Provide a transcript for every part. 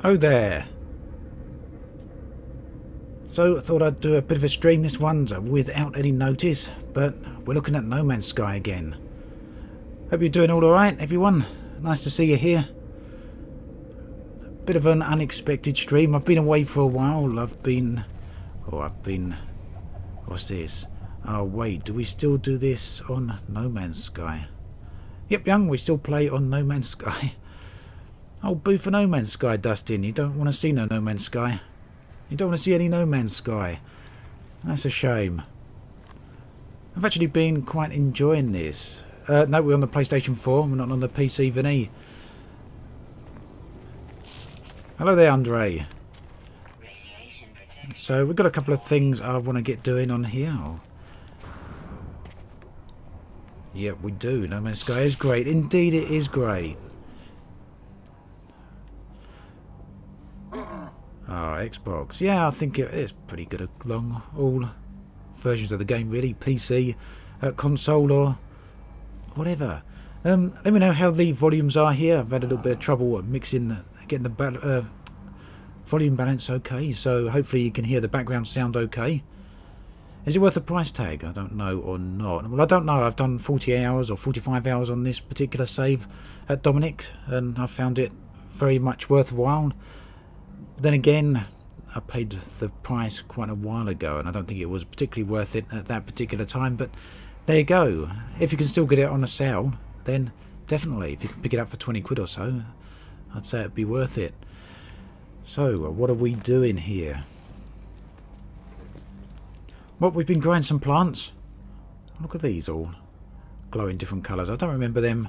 Oh there. So I thought I'd do a bit of a stream. This one's without any notice, but we're looking at No Man's Sky again. Hope you're doing all alright, everyone. Nice to see you here. Bit of an unexpected stream. I've been away for a while. I've been... What's this? Oh wait, do we still do this on No Man's Sky? Yep, young, we still play on No Man's Sky. Oh, boo for No Man's Sky, Dustin. You don't want to see no Man's Sky. You don't want to see any No Man's Sky. That's a shame. I've actually been quite enjoying this. No, we're on the PlayStation 4. We're not on the PC Vinny. Hello there, Andre. So we've got a couple of things I want to get doing on here. Yep, we do. No Man's Sky is great. Indeed, it is great. Oh, Xbox. Yeah, I think it is pretty good along all versions of the game, really. PC, console, or whatever. Let me know how the volumes are here. I've had a little bit of trouble mixing, getting the volume balance okay, so hopefully you can hear the background sound okay. Is it worth the price tag? I don't know or not. Well, I don't know. I've done 40 hours or 45 hours on this particular save at Dominic, and I found it very much worthwhile. Then again, I paid the price quite a while ago, and I don't think it was particularly worth it at that particular time, but there you go. If you can still get it on a sale, then definitely. If you can pick it up for 20 quid or so, I'd say it'd be worth it. So, what are we doing here? Well, we've been growing some plants. Look at these all glowing different colours. I don't remember them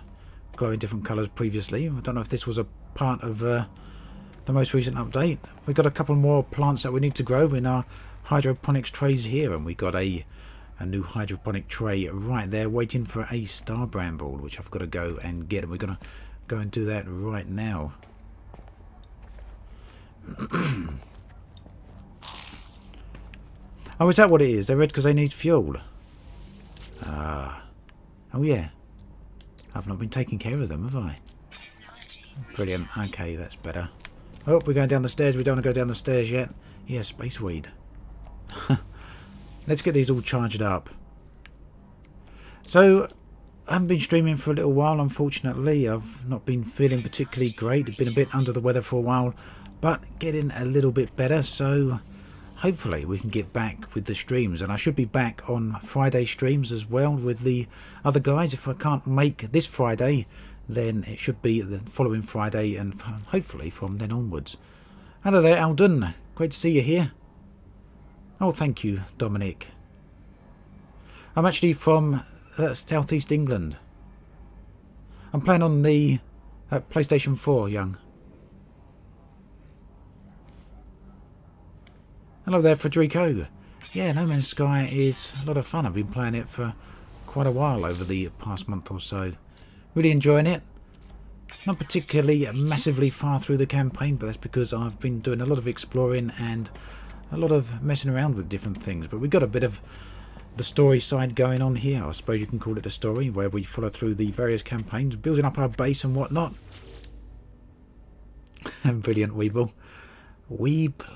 glowing different colours previously. I don't know if this was a part of... the most recent update. We've got a couple more plants that we need to grow in our hydroponics trays here, and we got a new hydroponic tray right there waiting for a star bramble, which I've got to go and get, and we're going to go and do that right now. Oh, is that what it is? They're red because they need fuel. Oh yeah, I've not been taking care of them, have I? Brilliant. Okay, that's better. Oh, we're going down the stairs. We don't want to go down the stairs yet. Yeah, space weed. Let's get these all charged up. So, I haven't been streaming for a little while, unfortunately. I've not been feeling particularly great. I've been a bit under the weather for a while, but getting a little bit better. So, hopefully we can get back with the streams. And I should be back on Friday streams as well with the other guys. If I can't make this Friday, then it should be the following Friday, and hopefully from then onwards. Hello there, Alden. Great to see you here. Oh, thank you, Dominic. I'm actually from Southeast England. I'm playing on the PlayStation 4, young. Hello there, Federico. Yeah, No Man's Sky is a lot of fun. I've been playing it for quite a while over the past month or so. Really enjoying it. Not particularly massively far through the campaign, but that's because I've been doing a lot of exploring and a lot of messing around with different things. But we've got a bit of the story side going on here. I suppose you can call it a story, where we follow through the various campaigns, building up our base and whatnot. Brilliant, Weeble. Weeblacky.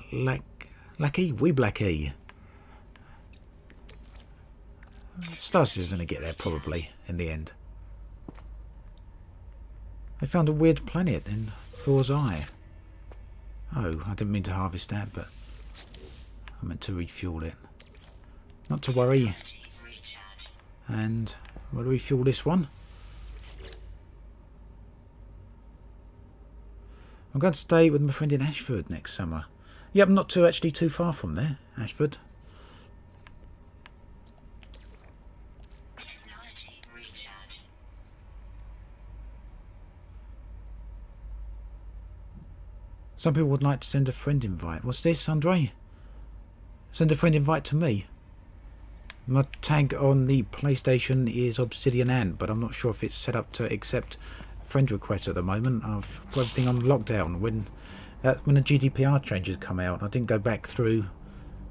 Stasis is going to get there probably in the end. I found a weird planet in Thor's Eye. Oh, I didn't mean to harvest that, but I meant to refuel it. Not to worry. And we'll refuel this one. I'm going to stay with my friend in Ashford next summer. Yep, not actually too far from there, Ashford. Some people would like to send a friend invite. What's this, Andre? Send a friend invite to me. My tag on the PlayStation is Obsidian Ant, but I'm not sure if it's set up to accept friend requests at the moment. I've got everything on lockdown. When the GDPR changes come out, I didn't go back through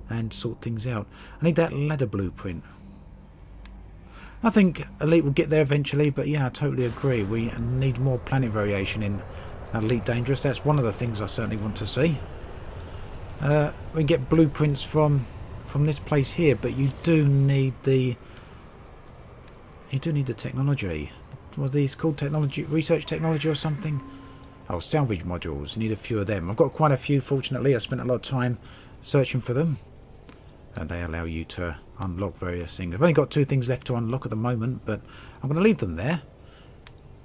and sort things out. I need that ladder blueprint. I think Elite will get there eventually, but yeah, I totally agree. We need more planet variation in Elite Dangerous. That's one of the things I certainly want to see. We can get blueprints from this place here, but you do need the technology. What are these called? Technology, research technology or something? Oh, salvage modules. You need a few of them. I've got quite a few, fortunately. I spent a lot of time searching for them. And they allow you to unlock various things. I've only got 2 things left to unlock at the moment, but I'm going to leave them there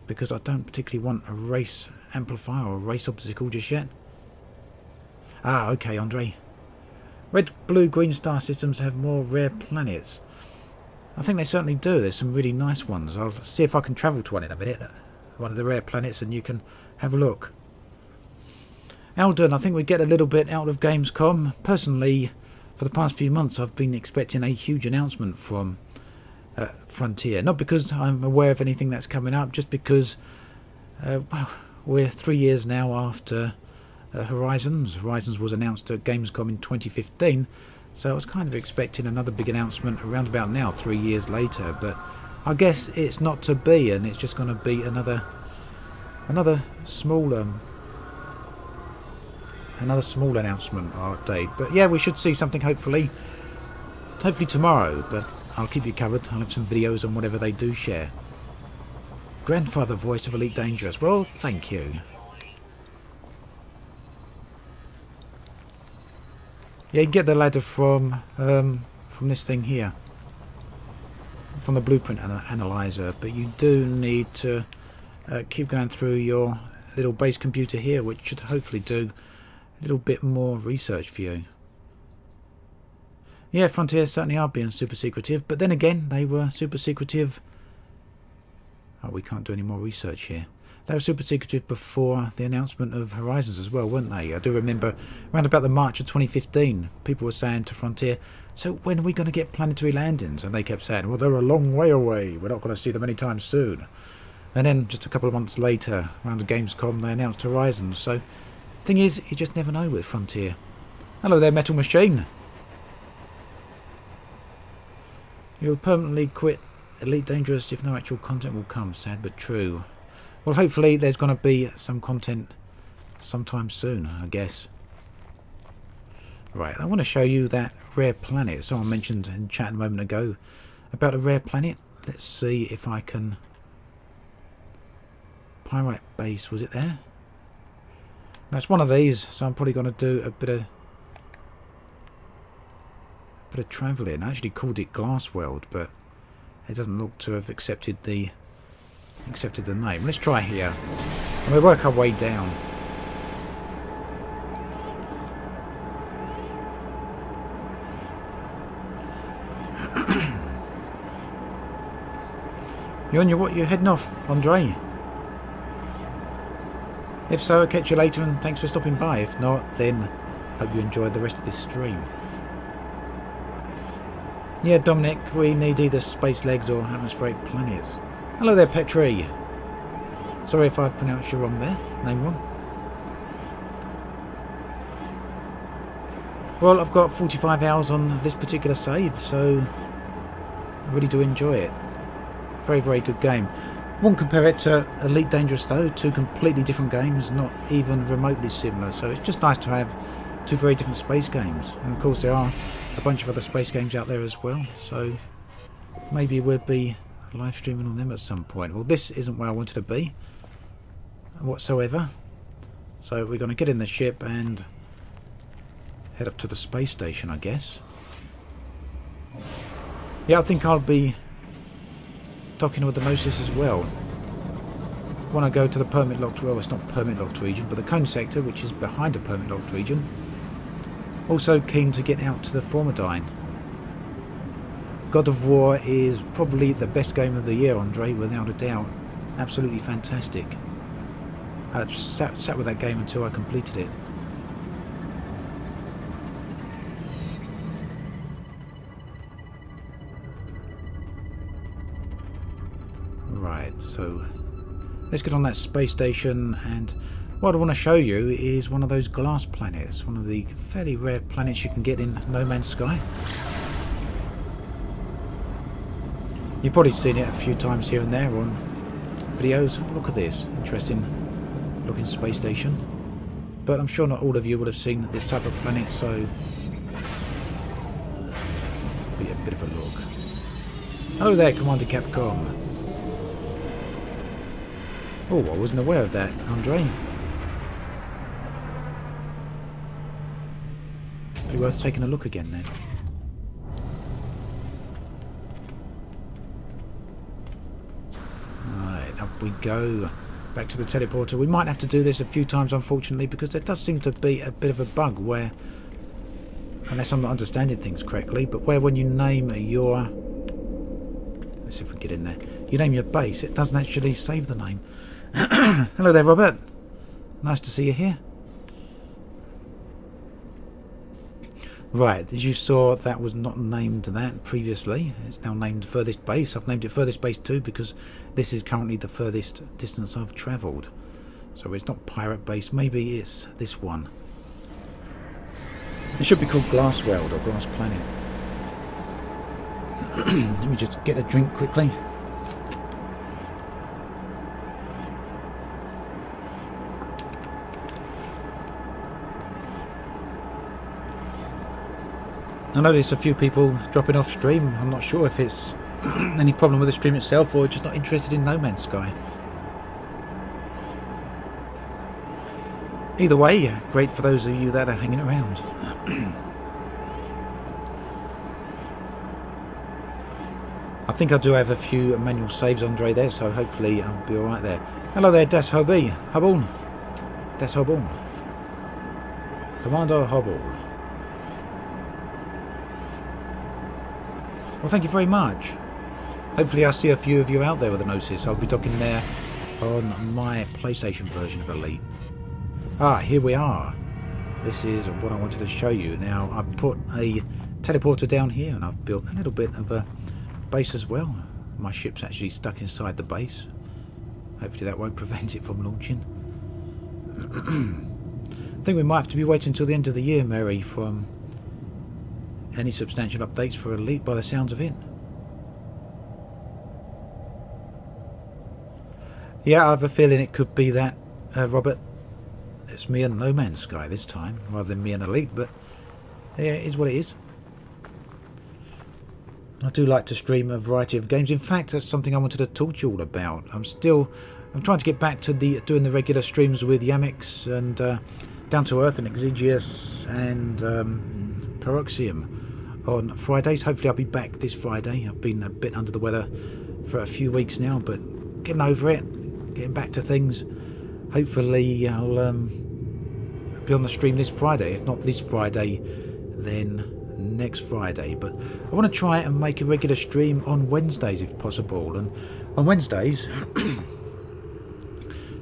because I don't particularly want a race amplifier or a race obstacle just yet. Ah, okay, Andre. Red, blue, green star systems have more rare planets. I think they certainly do. There's some really nice ones. I'll see if I can travel to one in a minute. One of the rare planets, and you can have a look. Alden, I think we get a little bit out of Gamescom. Personally, for the past few months, I've been expecting a huge announcement from Frontier. Not because I'm aware of anything that's coming up, just because well, we're 3 years now after Horizons. Horizons was announced at Gamescom in 2015, so I was kind of expecting another big announcement around about now, 3 years later. But I guess it's not to be, and it's just going to be another small announcement or update. But yeah, we should see something hopefully tomorrow, but I'll keep you covered. I'll have some videos on whatever they do share. Grandfather voice of Elite Dangerous. Well, thank you. Yeah, you can get the ladder from this thing here, from the blueprint analyzer, but you do need to keep going through your little base computer here, which should hopefully do a little bit more research for you. Yeah, Frontier certainly are being super secretive, but then again, they were super secretive. Oh, we can't do any more research here. They were super secretive before the announcement of Horizons as well, weren't they? I do remember around about the March of 2015, people were saying to Frontier, so when are we going to get planetary landings? And they kept saying, well, they're a long way away. We're not going to see them anytime soon. And then just a couple of months later, around the Gamescom, they announced Horizons. So thing is, you just never know with Frontier. Hello there, Metal Machine. You'll permanently quit Elite Dangerous if no actual content will come. Sad but true. Well, hopefully there's going to be some content sometime soon, I guess. Right, I want to show you that rare planet. Someone mentioned in chat a moment ago about a rare planet. Let's see if I can... Pirate base, was it there? That's one of these, so I'm probably going to do a bit of travelling. I actually called it Glass World, but it doesn't look to have accepted the name. Let's try here, and we'll work our way down. You're heading off, Andre? If so, I'll catch you later, and thanks for stopping by. If not, then hope you enjoy the rest of this stream. Yeah, Dominic, we need either space legs or atmospheric planets. Hello there, Petri. Sorry if I pronounced your name wrong. Well, I've got 45 hours on this particular save, so I really do enjoy it. Very, very good game. Won't compare it to Elite Dangerous though, 2 completely different games, not even remotely similar, so it's just nice to have 2 very different space games. And of course there are a bunch of other space games out there as well, so maybe we'll be live streaming on them at some point. Well, this isn't where I wanted to be whatsoever, so we're going to get in the ship and head up to the space station, I guess. Yeah, I think I'll be docking with the Gnosis as well. When I go to the permit locked, well, it's not permit locked region, but the Cone sector, which is behind the permit locked region. Also keen to get out to the Formidine. God of War is probably the best game of the year, Andre, without a doubt. Absolutely fantastic. I just sat with that game until I completed it. Right, so let's get on that space station, and what I want to show you is one of those glass planets, one of the fairly rare planets you can get in No Man's Sky. You've probably seen it a few times here and there on videos. Look at this, interesting looking space station. But I'm sure not all of you would have seen this type of planet, so be a bit of a look. Hello there, Commander Capcom. Oh, I wasn't aware of that, Andre. Be worth taking a look again then. Right, up we go. Back to the teleporter. We might have to do this a few times, unfortunately, because there does seem to be a bit of a bug where, unless I'm not understanding things correctly, but where when you name your, let's see if we can get in there, you name your base, it doesn't actually save the name. Hello there, Robert. Nice to see you here. Right, as you saw, that was not named that previously. It's now named Furthest Base. I've named it Furthest Base 2 because this is currently the furthest distance I've travelled. So it's not Pirate Base, maybe it's this one. It should be called Glass World or Glass Planet. Let me just get a drink quickly. I noticed a few people dropping off stream. I'm not sure if it's any problem with the stream itself or just not interested in No Man's Sky. Either way, great for those of you that are hanging around. I think I do have a few manual saves, Andre, there, so hopefully I'll be alright there. Hello there, Das Hobby. Hobble. Das Hobble. Commander Hobble. Well, thank you very much. Hopefully I'll see a few of you out there with a Gnosis. I'll be docking there on my PlayStation version of Elite. Ah, here we are. This is what I wanted to show you. Now, I've put a teleporter down here and I've built a little bit of a base as well. My ship's actually stuck inside the base. Hopefully that won't prevent it from launching. I think we might have to be waiting until the end of the year, Mary, from any substantial updates for Elite by the sounds of it. Yeah, I have a feeling it could be that, Robert. It's me and No Man's Sky this time, rather than me and Elite, but yeah, it is what it is. I do like to stream a variety of games. In fact, that's something I wanted to talk to you all about. I'm trying to get back to doing the regular streams with Yamix and Down to Earth and Exigeous and Paroxium on Fridays. Hopefully I'll be back this Friday. I've been a bit under the weather for a few weeks now, but getting over it, getting back to things. Hopefully I'll be on the stream this Friday. If not this Friday, then next Friday. But I want to try and make a regular stream on Wednesdays if possible. And on Wednesdays,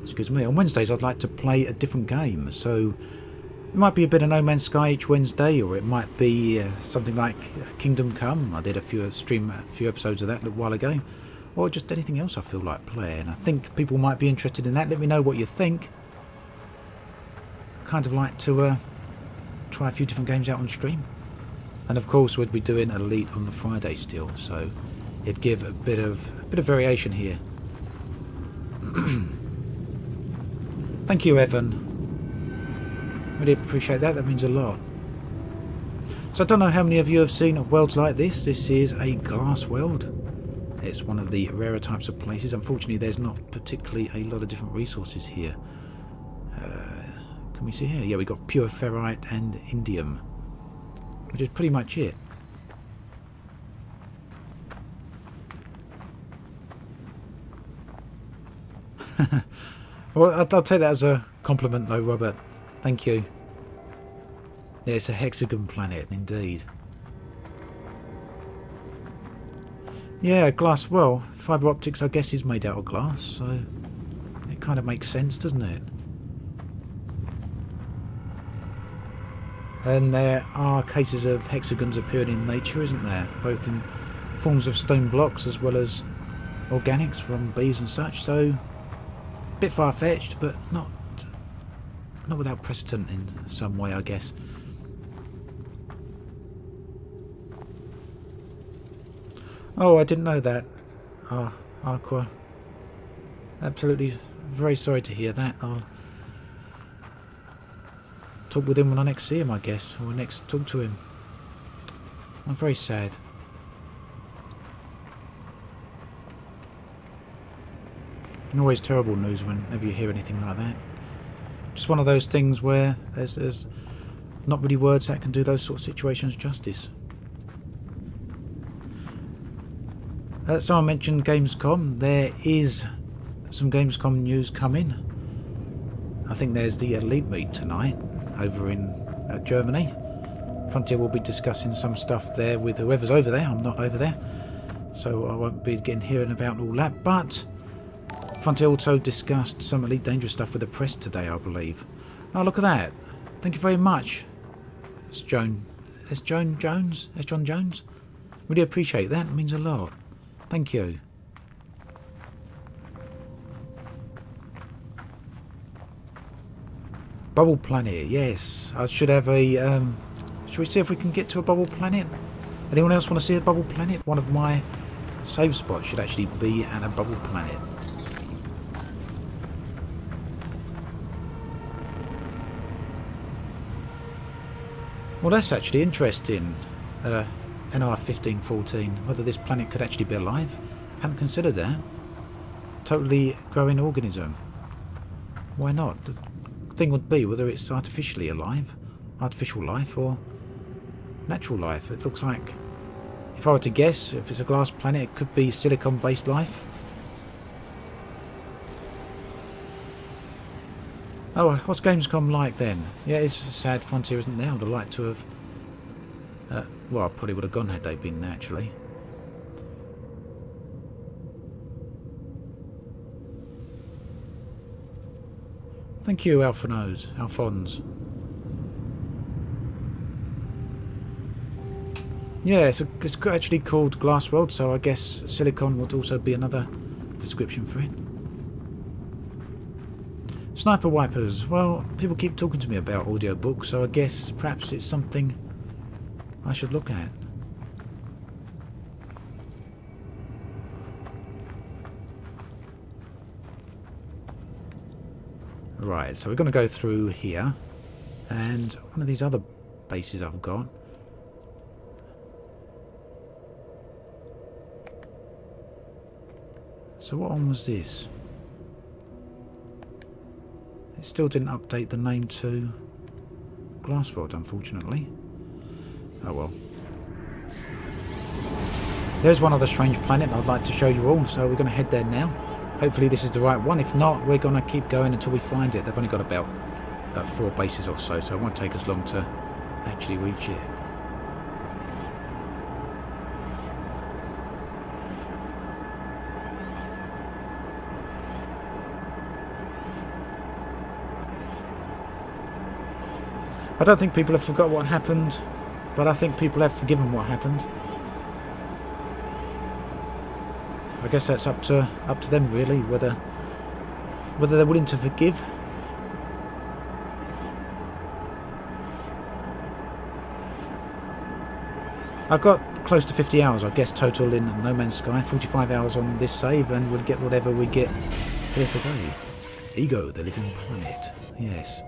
excuse me, on Wednesdays I'd like to play a different game. So it might be a bit of No Man's Sky each Wednesday, or it might be something like Kingdom Come. I did a few episodes of that a little while ago. Or just anything else I feel like playing. I think people might be interested in that. Let me know what you think. Kind of like to try a few different games out on stream. And of course we'd be doing Elite on the Friday still, so it'd give a bit of variation here. Thank you, Evan. Really appreciate that. That means a lot. So I don't know how many of you have seen worlds like this. This is a glass world. It's one of the rarer types of places. Unfortunately, there's not particularly a lot of different resources here. Can we see here? Yeah, we've got pure ferrite and indium, which is pretty much it. Well, I'll take that as a compliment though, Robert. Thank you. Yeah, it's a hexagon planet, indeed. Yeah, glass. Well, fibre optics, I guess, is made out of glass, so it kind of makes sense, doesn't it? And there are cases of hexagons appearing in nature, isn't there? Both in forms of stone blocks as well as organics from bees and such, so a bit far-fetched, but not without precedent in some way, I guess. Oh, I didn't know that. Ah, Aqua. Absolutely very sorry to hear that. I'll talk with him when I next see him, I guess, or next talk to him. I'm very sad. And always terrible news whenever you hear anything like that. Just one of those things where there's not really words that can do those sort of situations justice. Someone mentioned Gamescom. There is some Gamescom news coming. I think there's the Elite Meet tonight over in Germany. Frontier will be discussing some stuff there with whoever's over there. I'm not over there, so I won't be hearing about all that. But Frontier also discussed some Elite Dangerous stuff with the press today, I believe. Oh, look at that. Thank you very much. It's John Jones. Really appreciate that. It means a lot. Thank you. Bubble Planet, yes. I should have a... should we see if we can get to a Bubble Planet? Anyone else want to see a Bubble Planet? One of my save spots should actually be at a Bubble Planet. Well, that's actually interesting. NR 1514, whether this planet could actually be alive. Hadn't considered that. Totally growing organism. Why not? The thing would be whether it's artificially alive, artificial life, or natural life. It looks like, if I were to guess, if it's a glass planet, it could be silicon-based life. Oh, what's Gamescom like then? Yeah, it's sad Frontier isn't there. I'd have liked to have... well, I probably would have gone had they been there, actually. Thank you, Alphonse. Yeah, it's actually called Glass World, so I guess silicon would also be another description for it. Sniper Wipers. Well, people keep talking to me about audiobooks, so I guess perhaps it's something I should look at. Right, so we're going to go through here, and one of these other bases I've got. So what one was this? It still didn't update the name to Glassworld, unfortunately. Oh well. There's one other strange planet I'd like to show you all, so we're going to head there now. Hopefully this is the right one. If not, we're going to keep going until we find it. They've only got about 4 bases or so, so it won't take us long to actually reach it. I don't think people have forgot what happened, but I think people have forgiven what happened. I guess that's up to them really, whether they're willing to forgive. I've got close to 50 hours, I guess, total in No Man's Sky. 45 hours on this save, and we'll get whatever we get here today. Ego, the living planet. Yes.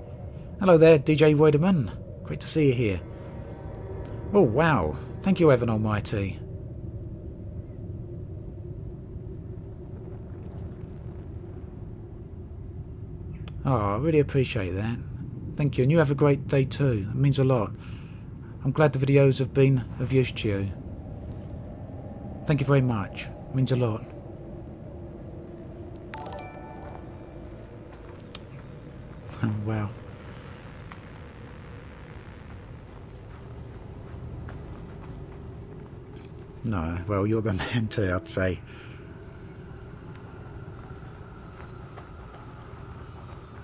Hello there, DJ Wederman. Great to see you here. Oh, wow. Thank you, Evan Almighty. Oh, I really appreciate that. Thank you, and you have a great day too. It means a lot. I'm glad the videos have been of use to you. Thank you very much. It means a lot. Wow. No, well, you're the man too, I'd say.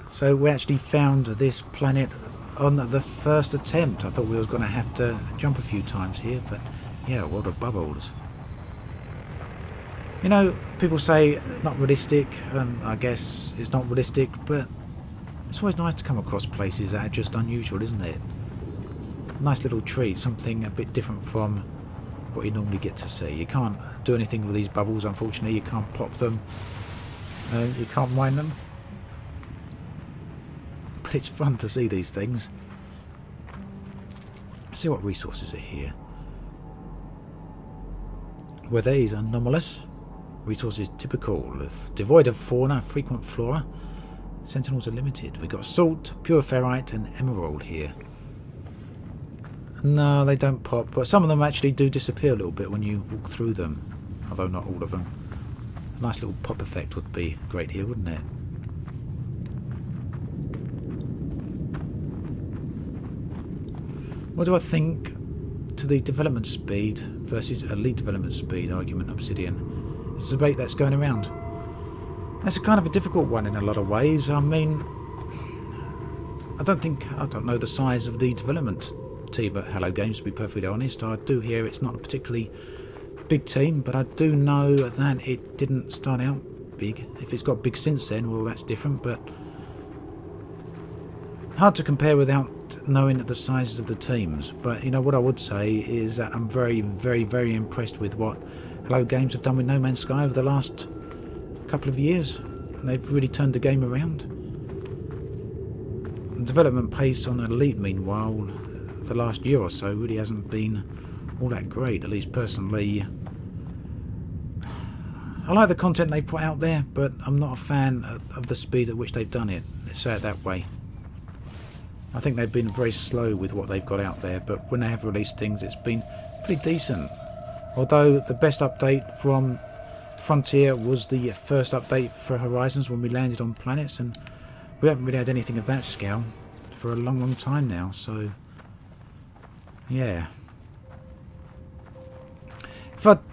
So we actually found this planet on the first attempt. I thought we was going to have to jump a few times here, but yeah, what a bubbles. You know, People say not realistic, and I guess it's not realistic, but it's always nice to come across places that are just unusual, isn't it? Nice little treat, something a bit different from what you normally get to see. You can't do anything with these bubbles, unfortunately. You can't pop them, you can't mine them, but it's fun to see these things. Let's see what resources are here. Weather is anomalous. Resources typical, devoid of fauna, frequent flora. Sentinels are limited. We've got salt, pure ferrite and emerald here. No, they don't pop, but some of them actually do disappear a little bit when you walk through them, although not all of them. A nice little pop effect would be great here, wouldn't it? What do I think to the development speed versus elite development speed argument, Obsidian? It's a debate that's going around. That's a kind of a difficult one in a lot of ways. I mean, I don't know the size of the development team at Hello Games, to be perfectly honest. I do hear it's not a particularly big team, but I do know that it didn't start out big. If it's got big since then, well, that's different, but hard to compare without knowing the sizes of the teams. But you know what I would say is that I'm very, very, very impressed with what Hello Games have done with No Man's Sky over the last couple of years. They've really turned the game around. The development pace on Elite, meanwhile, the last year or so really hasn't been all that great, at least personally. I like the content they put out there, but I'm not a fan of the speed at which they've done it. Let's say it that way. I think they've been very slow with what they've got out there, but when they have released things, it's been pretty decent. Although the best update from Frontier was the first update for Horizons when we landed on planets, and we haven't really had anything of that scale for a long, long time now, so yeah.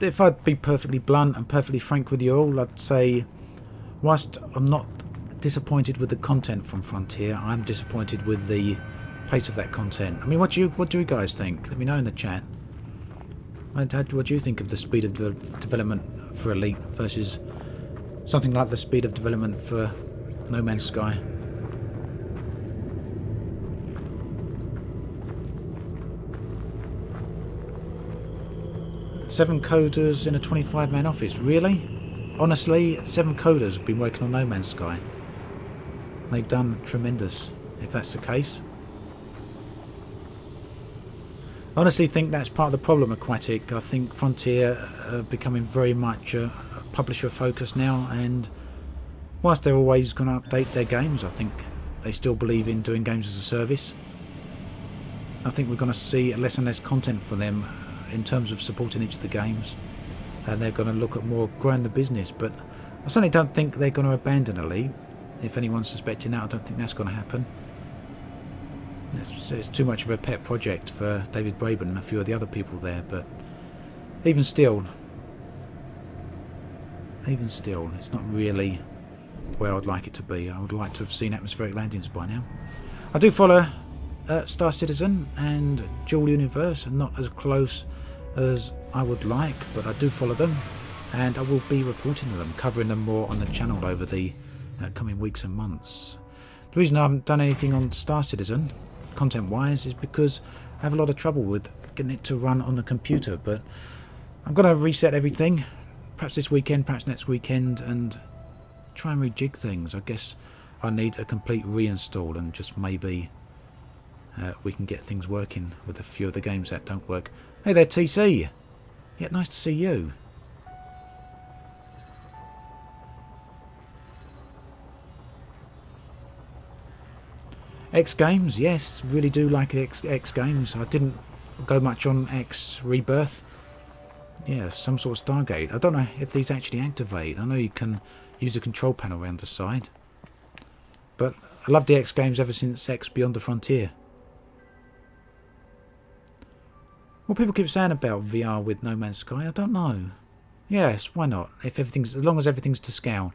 If I'd be perfectly blunt and perfectly frank with you all, I'd say whilst I'm not disappointed with the content from Frontier, I'm disappointed with the pace of that content. I mean, what do you guys think? Let me know in the chat. What do you think of the speed of development for Elite versus something like the speed of development for No Man's Sky? Seven coders in a 25-man office. Really? Honestly, 7 coders have been working on No Man's Sky. They've done tremendous, if that's the case. I honestly think that's part of the problem, Aquatic. I think Frontier are becoming very much a publisher focus now, and whilst they're always going to update their games, I think they still believe in doing games as a service. I think we're going to see less and less content from them in terms of supporting each of the games, and they're going to look at more growing the business, but I certainly don't think they're going to abandon Elite. If anyone's suspecting that, I don't think that's going to happen. It's too much of a pet project for David Braben and a few of the other people there, but even still, it's not really where I'd like it to be. I would like to have seen atmospheric landings by now. I do follow Star Citizen and Dual Universe, and not as close as I would like, but I do follow them, and I will be reporting to them, covering them more on the channel over the coming weeks and months. The reason I haven't done anything on Star Citizen content wise is because I have a lot of trouble with getting it to run on the computer, but I'm going to reset everything, perhaps this weekend, perhaps next weekend, and try and rejig things. I guess I need a complete reinstall, and just maybe we can get things working with a few of the games that don't work. Hey there, TC! Yeah, nice to see you. X Games, yes, really do like X Games. I didn't go much on X Rebirth. Yeah, some sort of Stargate. I don't know if these actually activate. I know you can use the control panel around the side, but I loved the X Games ever since X Beyond the Frontier. What people keep saying about VR with No Man's Sky, I don't know. Yes, why not? If everything's, as long as everything's to scale.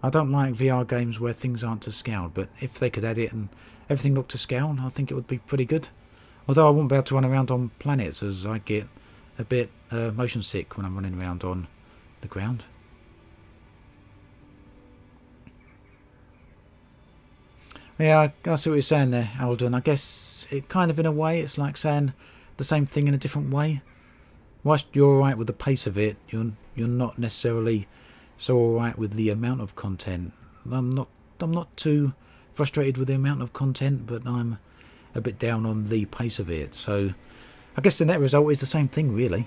I don't like VR games where things aren't to scale, but if they could add it and everything looked to scale, I think it would be pretty good. Although I wouldn't be able to run around on planets, as I get a bit motion sick when I'm running around on the ground. Yeah, I see what you're saying there, Alden. I guess it kind of, in a way, it's like saying the same thing in a different way. Whilst you're alright with the pace of it, you're not necessarily so alright with the amount of content. I'm not too frustrated with the amount of content, but I'm a bit down on the pace of it. So I guess the net result is the same thing, really.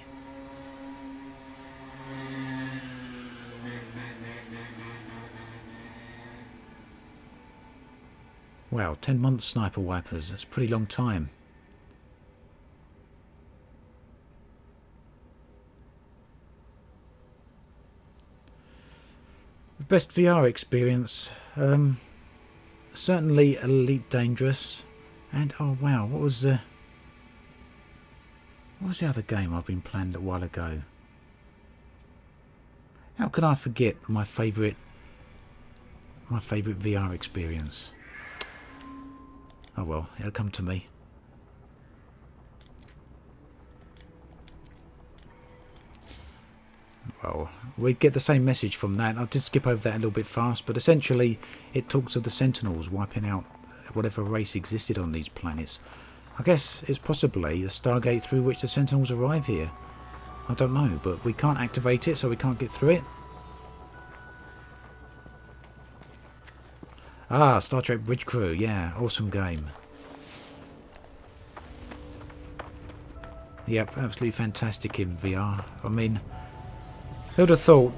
Wow, 10 months sniper wipers, that's a pretty long time. Best VR experience, certainly Elite Dangerous, and oh wow, what was the other game I've been playing a while ago? How can I forget my favourite VR experience? Oh well, it'll come to me. Well, we get the same message from that. I did skip over that a little bit fast, but essentially it talks of the Sentinels wiping out whatever race existed on these planets. I guess it's possibly the Stargate through which the Sentinels arrive here. I don't know, but we can't activate it, so we can't get through it. Ah, Star Trek Bridge Crew, yeah, awesome game. Yep, absolutely fantastic in VR. I mean, who would have thought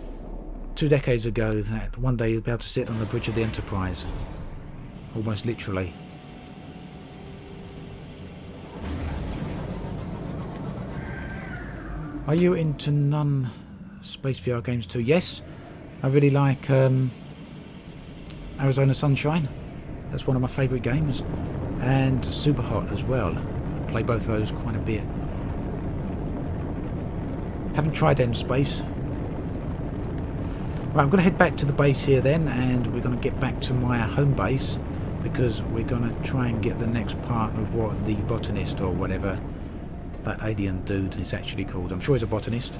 2 decades ago that one day you'd be able to sit on the bridge of the Enterprise? Almost literally. Are you into non-space VR games too? Yes, I really like Arizona Sunshine. That's one of my favourite games. And Super Hot as well. I play both those quite a bit. Haven't tried End Space. Right, I'm going to head back to the base here then, and we're going to get back to my home base, because we're going to try and get the next part of what the botanist, or whatever that alien dude is actually called. I'm sure he's a botanist.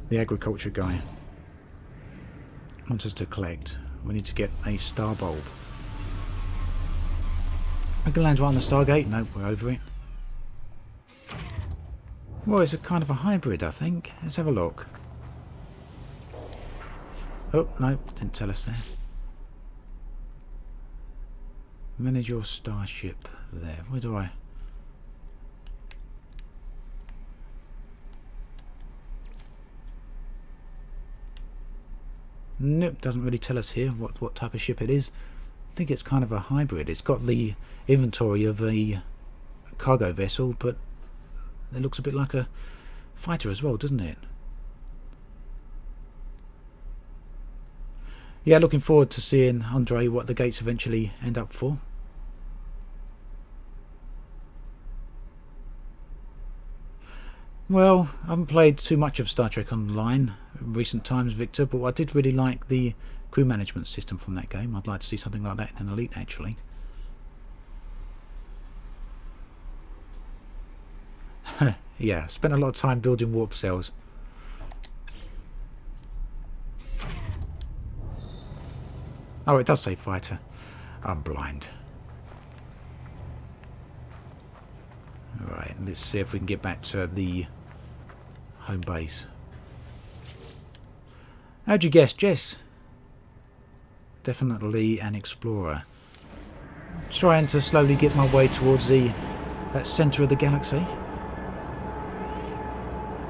The agriculture guy wants us to collect. We need to get a star bulb. I'm going to land right on the Stargate. Nope, we're over it. Well, it's a kind of a hybrid, I think. Let's have a look. Oh, no, didn't tell us there. Manage your starship there. Where do I... Nope, doesn't really tell us here what type of ship it is. I think it's kind of a hybrid. It's got the inventory of a cargo vessel, but it looks a bit like a fighter as well, doesn't it? Yeah, looking forward to seeing, Andre, what the gates eventually end up for. Well, I haven't played too much of Star Trek Online in recent times, Victor, but I did really like the crew management system from that game. I'd like to see something like that in an Elite, actually. Yeah, spent a lot of time building warp cells. Oh, it does say fighter. I'm blind. Alright, let's see if we can get back to the home base. How'd you guess, Jess? Definitely an explorer. Trying to slowly get my way towards the centre of the galaxy.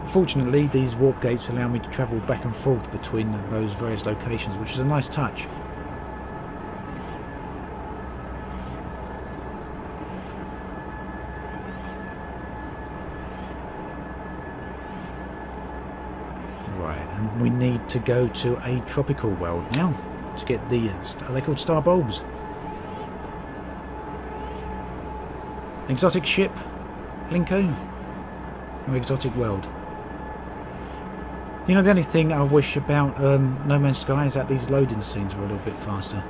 Fortunately, these warp gates allow me to travel back and forth between those various locations, which is a nice touch. Right, and we need to go to a tropical world now to get the, are they called star bulbs? Exotic ship, Linko, or exotic world. You know, the only thing I wish about No Man's Sky is that these loading scenes were a little bit faster.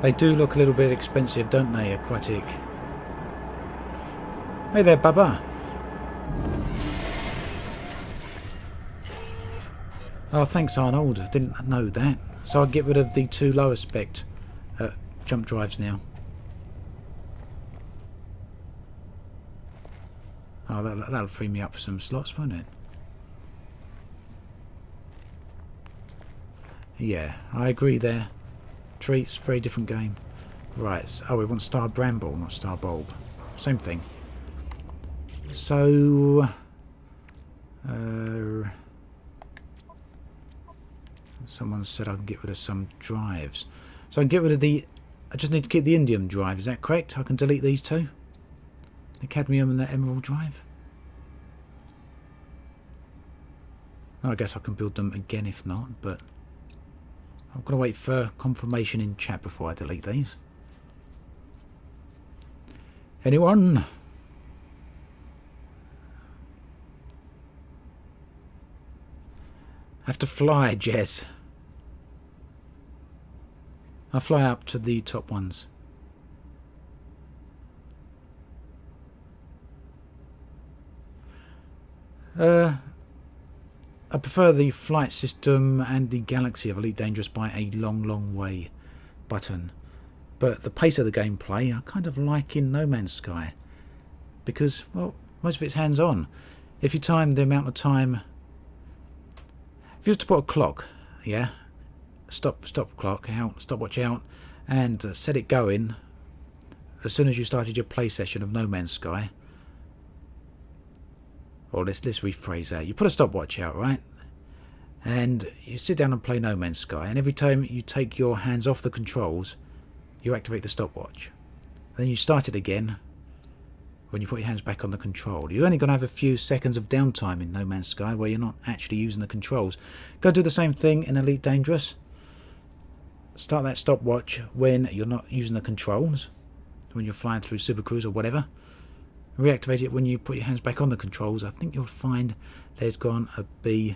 They do look a little bit expensive, don't they? Aquatic. Hey there, Bubba. Oh, thanks, Arnold. Didn't know that. So I'll get rid of the 2 lower spec jump drives now. Oh, that'll free me up for some slots, won't it? Yeah, I agree there. Treats, very different game. Right, so, oh, we want Star Bramble, not Star Bulb. Same thing. So... someone said I can get rid of some drives. So I can get rid of the... I just need to keep the indium drive, is that correct? I can delete these 2? The cadmium and the emerald drive? Oh, I guess I can build them again if not, but... I'm going to wait for confirmation in chat before I delete these. Anyone? Have to fly, Jess. I'll fly up to the top ones. I prefer the flight system and the galaxy of Elite Dangerous by a long, long way button. But the pace of the gameplay I kind of like in No Man's Sky. Because, well, most of it's hands-on. If you time the amount of time... If you was to put a clock, yeah, stop clock out, stopwatch out, and set it going as soon as you started your play session of No Man's Sky. Or let's rephrase that. You put a stopwatch out, right? And you sit down and play No Man's Sky, and every time you take your hands off the controls, you activate the stopwatch. Then you start it again when you put your hands back on the control. You're only going to have a few seconds of downtime in No Man's Sky where you're not actually using the controls. Go do the same thing in Elite Dangerous. Start that stopwatch when you're not using the controls, when you're flying through Supercruise or whatever. Reactivate it when you put your hands back on the controls. I think you'll find there's going to be...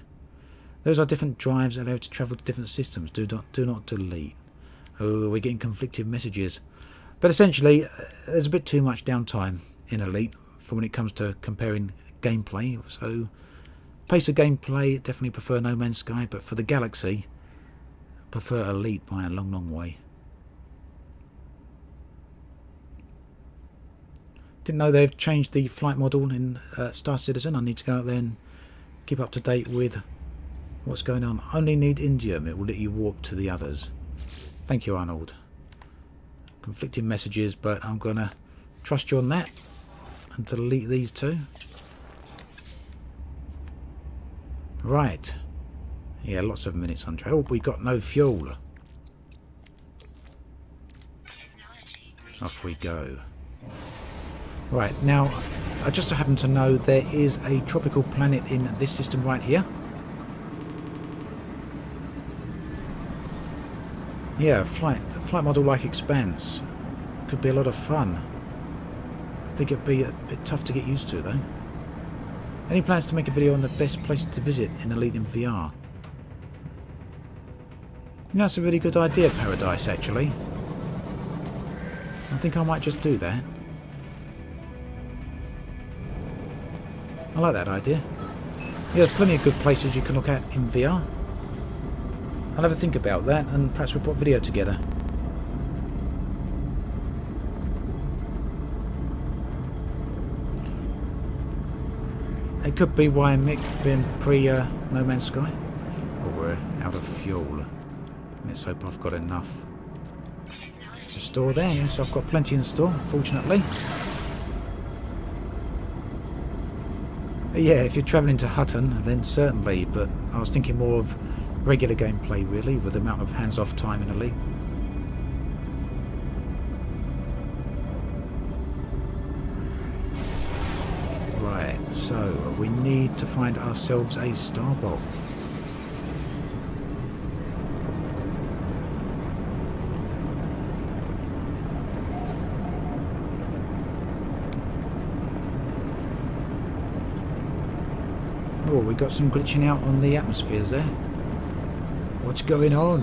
Those are different drives allowed to travel to different systems. Do not delete. Oh, we're getting conflicting messages. But essentially, there's a bit too much downtime in Elite for when it comes to comparing gameplay. So, pace of gameplay, definitely prefer No Man's Sky. But for the Galaxy, prefer Elite by a long, long way. Didn't know they've changed the flight model in Star Citizen. I need to go out there and keep up to date with what's going on. Only need indium. It will let you warp to the others. Thank you, Arnold. Conflicting messages, but I'm going to trust you on that and delete these 2. Right. Yeah, lots of minutes on trail. Oh, we got no fuel. Off we go. Right, now, I just happen to know there is a tropical planet in this system right here. Yeah, flight model like Expanse. Could be a lot of fun. I think it'd be a bit tough to get used to, though. Any plans to make a video on the best places to visit in Elite in VR? You know, that's a really good idea, Paradise, actually. I think I might just do that. I like that idea. Yeah, there's plenty of good places you can look at in VR. I'll have a think about that and perhaps we'll put a video together. It could be why Mick being pre-No Man's Sky. Or we're out of fuel. Let's hope I've got enough to store there. Yes, I've got plenty in store, fortunately. Yeah, if you're travelling to Hutton, then certainly, but I was thinking more of regular gameplay, really, with the amount of hands-off time in Elite. Right, so we need to find ourselves a star bulb. Oh, we got some glitching out on the atmospheres there. What's going on?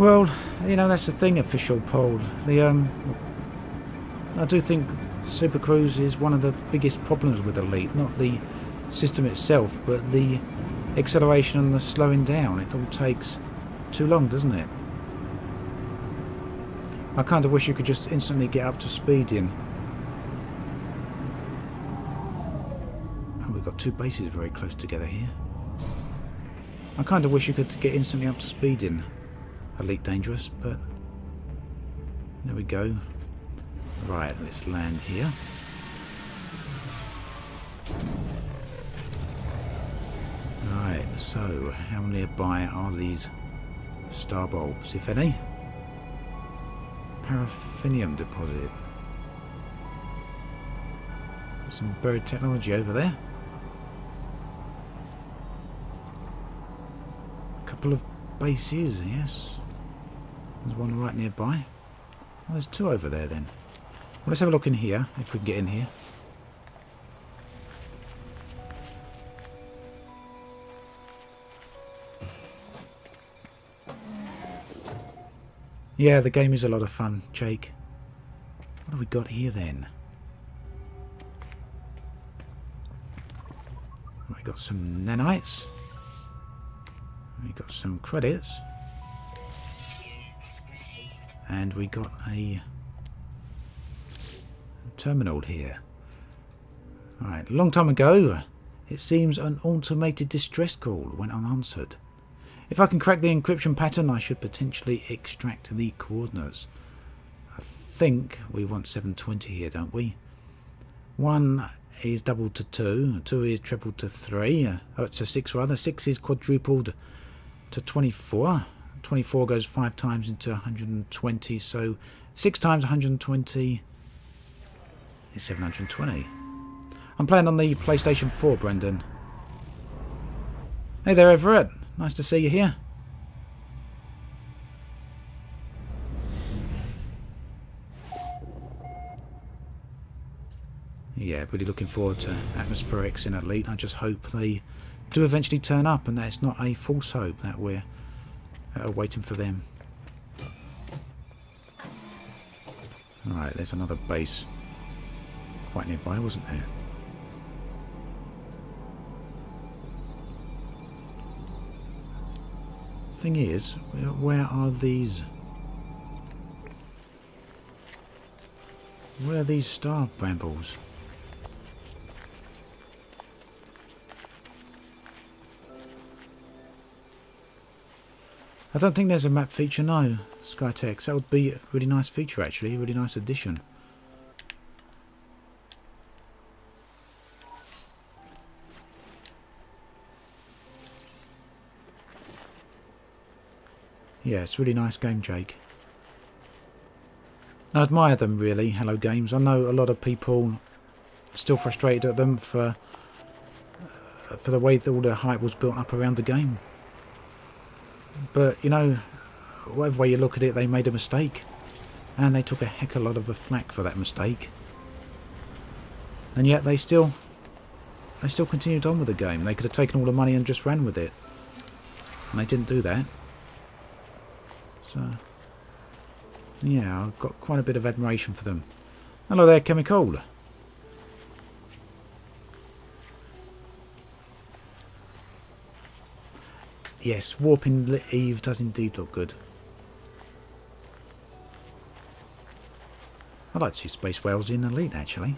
Well, you know, that's the thing, official Paul. I do think Super Cruise is one of the biggest problems with Elite. Not the system itself, but the acceleration and the slowing down. It all takes too long, doesn't it? I kind of wish you could just instantly get up to speed in. Oh, we've got two bases very close together here. I kind of wish you could get instantly up to speed in Elite Dangerous, but there we go. Right, let's land here. Right, so how nearby are these star bulbs, if any? Paraffinium deposit. Some buried technology over there. A couple of bases, yes. There's one right nearby. Oh, there's two over there then. Well, let's have a look in here, if we can get in here. Yeah, the game is a lot of fun, Jake. What have we got here then? We got some nanites. We got some credits. And we got a terminal here. Alright, a long time ago, it seems an automated distress call went unanswered. If I can crack the encryption pattern, I should potentially extract the coordinates. I think we want 720 here, don't we? 1 is doubled to 2, 2 is tripled to 3, oh, it's a 6 rather, 6 is quadrupled to 24. 24 goes 5 times into 120, so 6 times 120 is 720. I'm playing on the PlayStation 4, Brendan. Hey there, Everett. Nice to see you here. Yeah, really looking forward to atmospherics in Elite. I just hope they do eventually turn up and that it's not a false hope that we're waiting for them. Alright, there's another base quite nearby, wasn't there? Thing is, where are these? Where are these star brambles? I don't think there's a map feature, no, Skytex. That would be a really nice feature actually, a really nice addition. Yeah, it's a really nice game, Jake. I admire them really, Hello Games. I know a lot of people are still frustrated at them for the way that all the hype was built up around the game. But, you know, whatever way you look at it, they made a mistake. And they took a heck of a lot of the flack for that mistake. And yet they still continued on with the game. They could have taken all the money and just ran with it. And they didn't do that. So, yeah, I've got quite a bit of admiration for them. Hello there, Chemical. Yes, Warping Eve does indeed look good. I'd like to see space whales in Elite, actually.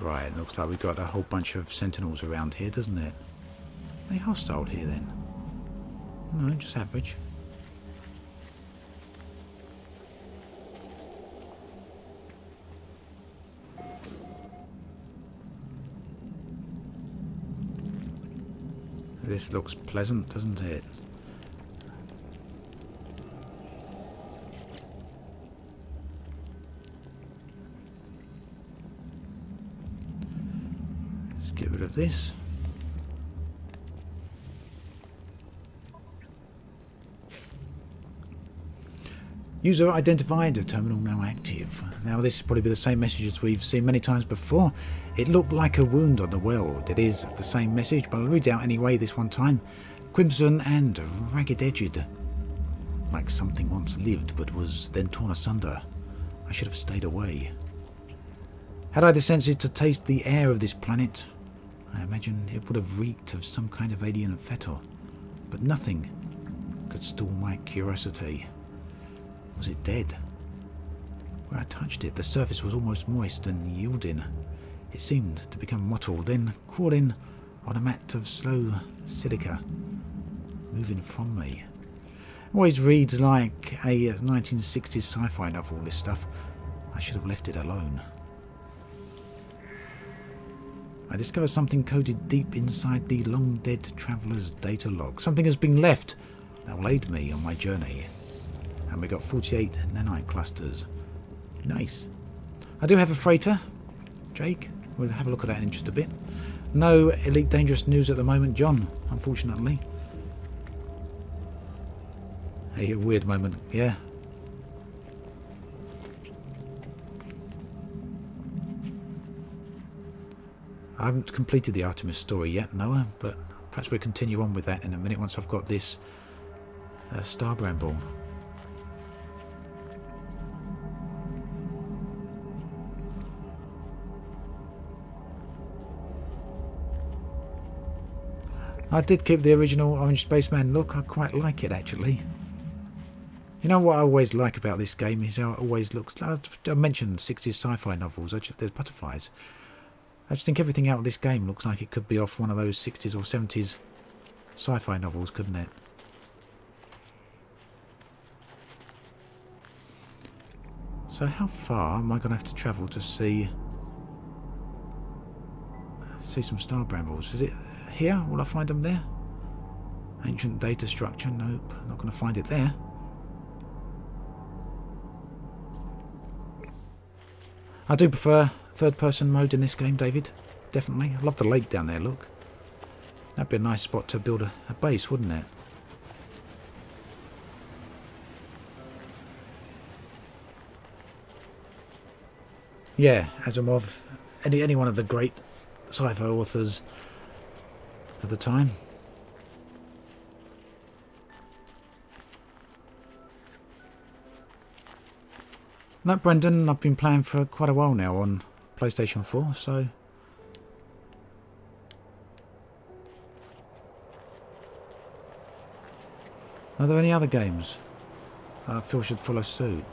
Right, looks like we've got a whole bunch of sentinels around here, doesn't it? Are they hostile here, then? No, just average. This looks pleasant, doesn't it? Let's get rid of this. User identified, a terminal now active. Now this is probably the same message as we've seen many times before. It looked like a wound on the world. It is the same message, but I'll read it out anyway this one time. crimson and ragged-edged, like something once lived but was then torn asunder. I should have stayed away. Had I the senses to taste the air of this planet, I imagine it would have reeked of some kind of alien fetor, but nothing could stall my curiosity. Was it dead? Where I touched it, the surface was almost moist and yielding. It seemed to become mottled, then crawling on a mat of slow silica, moving from me. Always reads like a 1960s sci-fi novel, this stuff. I should have left it alone. I discovered something coded deep inside the long-dead traveller's data log. Something has been left that will aid me on my journey. And we got 48 nanite clusters. Nice. I do have a freighter, Jake. We'll have a look at that in just a bit. No Elite Dangerous news at the moment, John, unfortunately. A weird moment, yeah. I haven't completed the Artemis story yet, Noah, but perhaps we'll continue on with that in a minute once I've got this Star Bramble. I did keep the original Orange Spaceman look. I quite like it, actually. You know what I always like about this game is how it always looks. I mentioned 60s sci-fi novels. There's butterflies. I just think everything out of this game looks like it could be off one of those 60s or 70s sci-fi novels, couldn't it? So how far am I going to have to travel to see some Star Brambles? Is it here? Will I find them there? Ancient data structure? Nope, not going to find it there. I do prefer third-person mode in this game, David. Definitely. I love the lake down there, look. That'd be a nice spot to build a base, wouldn't it? Yeah, Asimov, any one of the great sci-fi authors of the time. Like Brendan, I've been playing for quite a while now on PlayStation 4, so... Are there any other games I feel should follow suit?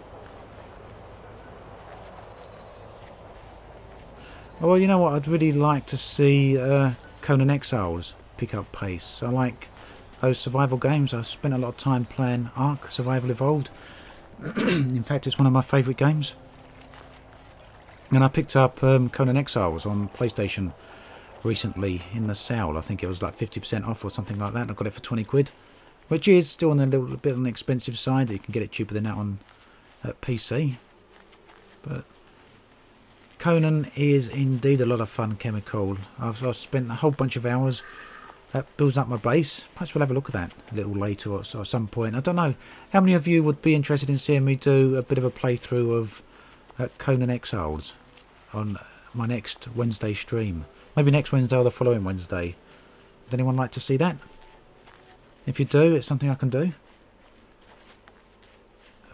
Oh, well, you know what? I'd really like to see Conan Exiles pick up pace. I like those survival games. I spent a lot of time playing Ark Survival Evolved. In fact, it's one of my favourite games. And I picked up Conan Exiles on PlayStation recently in the sale. I think it was like 50% off or something like that. I got it for 20 quid, which is still on a little bit on the expensive side. You can get it cheaper than that on PC. But Conan is indeed a lot of fun, Chemical. I've spent a whole bunch of hours. That builds up my base. Perhaps we'll have a look at that a little later or some point. I don't know. How many of you would be interested in seeing me do a bit of a playthrough of Conan Exiles on my next Wednesday stream? Maybe next Wednesday or the following Wednesday. Would anyone like to see that? If you do, it's something I can do.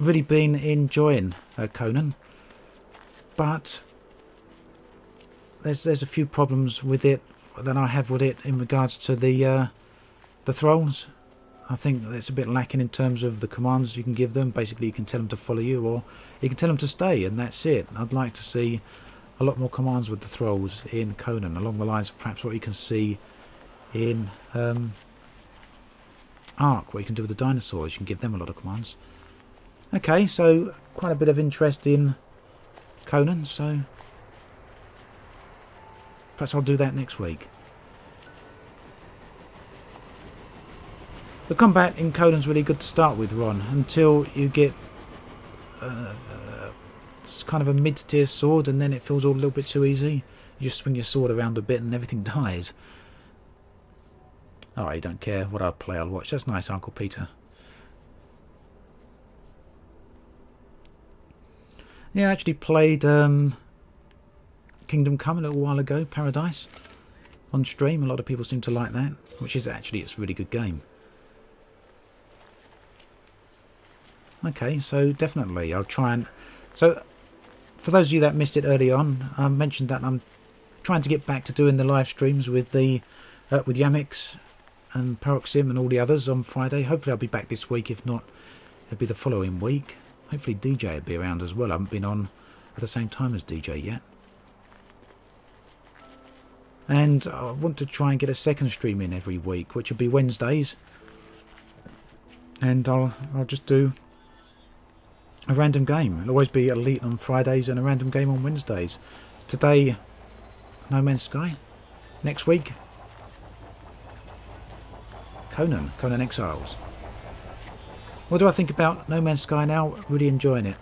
I've really been enjoying Conan. But there's a few problems with it than I have with it in regards to the thralls. I think it's a bit lacking in terms of the commands you can give them. Basically, you can tell them to follow you, or you can tell them to stay, and that's it. I'd like to see a lot more commands with the thralls in Conan, along the lines of perhaps what you can see in Ark, what you can do with the dinosaurs. You can give them a lot of commands. Okay, so quite a bit of interest in Conan, so perhaps I'll do that next week. The combat in Conan's really good to start with, Ron, until you get it's kind of a mid-tier sword, and then it feels all a little bit too easy. You just swing your sword around a bit and everything dies. Oh, you don't care what I play, I'll watch. That's nice, Uncle Peter. Yeah, I actually played Kingdom Come a little while ago, Paradise, on stream. A lot of people seem to like that, which is actually, it's a really good game. Okay, so definitely I'll try and... So, for those of you that missed it early on, I mentioned that I'm trying to get back to doing the live streams with the with Yamix and Paroxysm and all the others on Friday. Hopefully I'll be back this week. If not, it'll be the following week. Hopefully DJ will be around as well. I haven't been on at the same time as DJ yet. And I want to try and get a second stream in every week, which will be Wednesdays. And I'll just do a random game. It'll always be Elite on Fridays and a random game on Wednesdays. Today, No Man's Sky. Next week, Conan Exiles. What do I think about No Man's Sky now? Really enjoying it.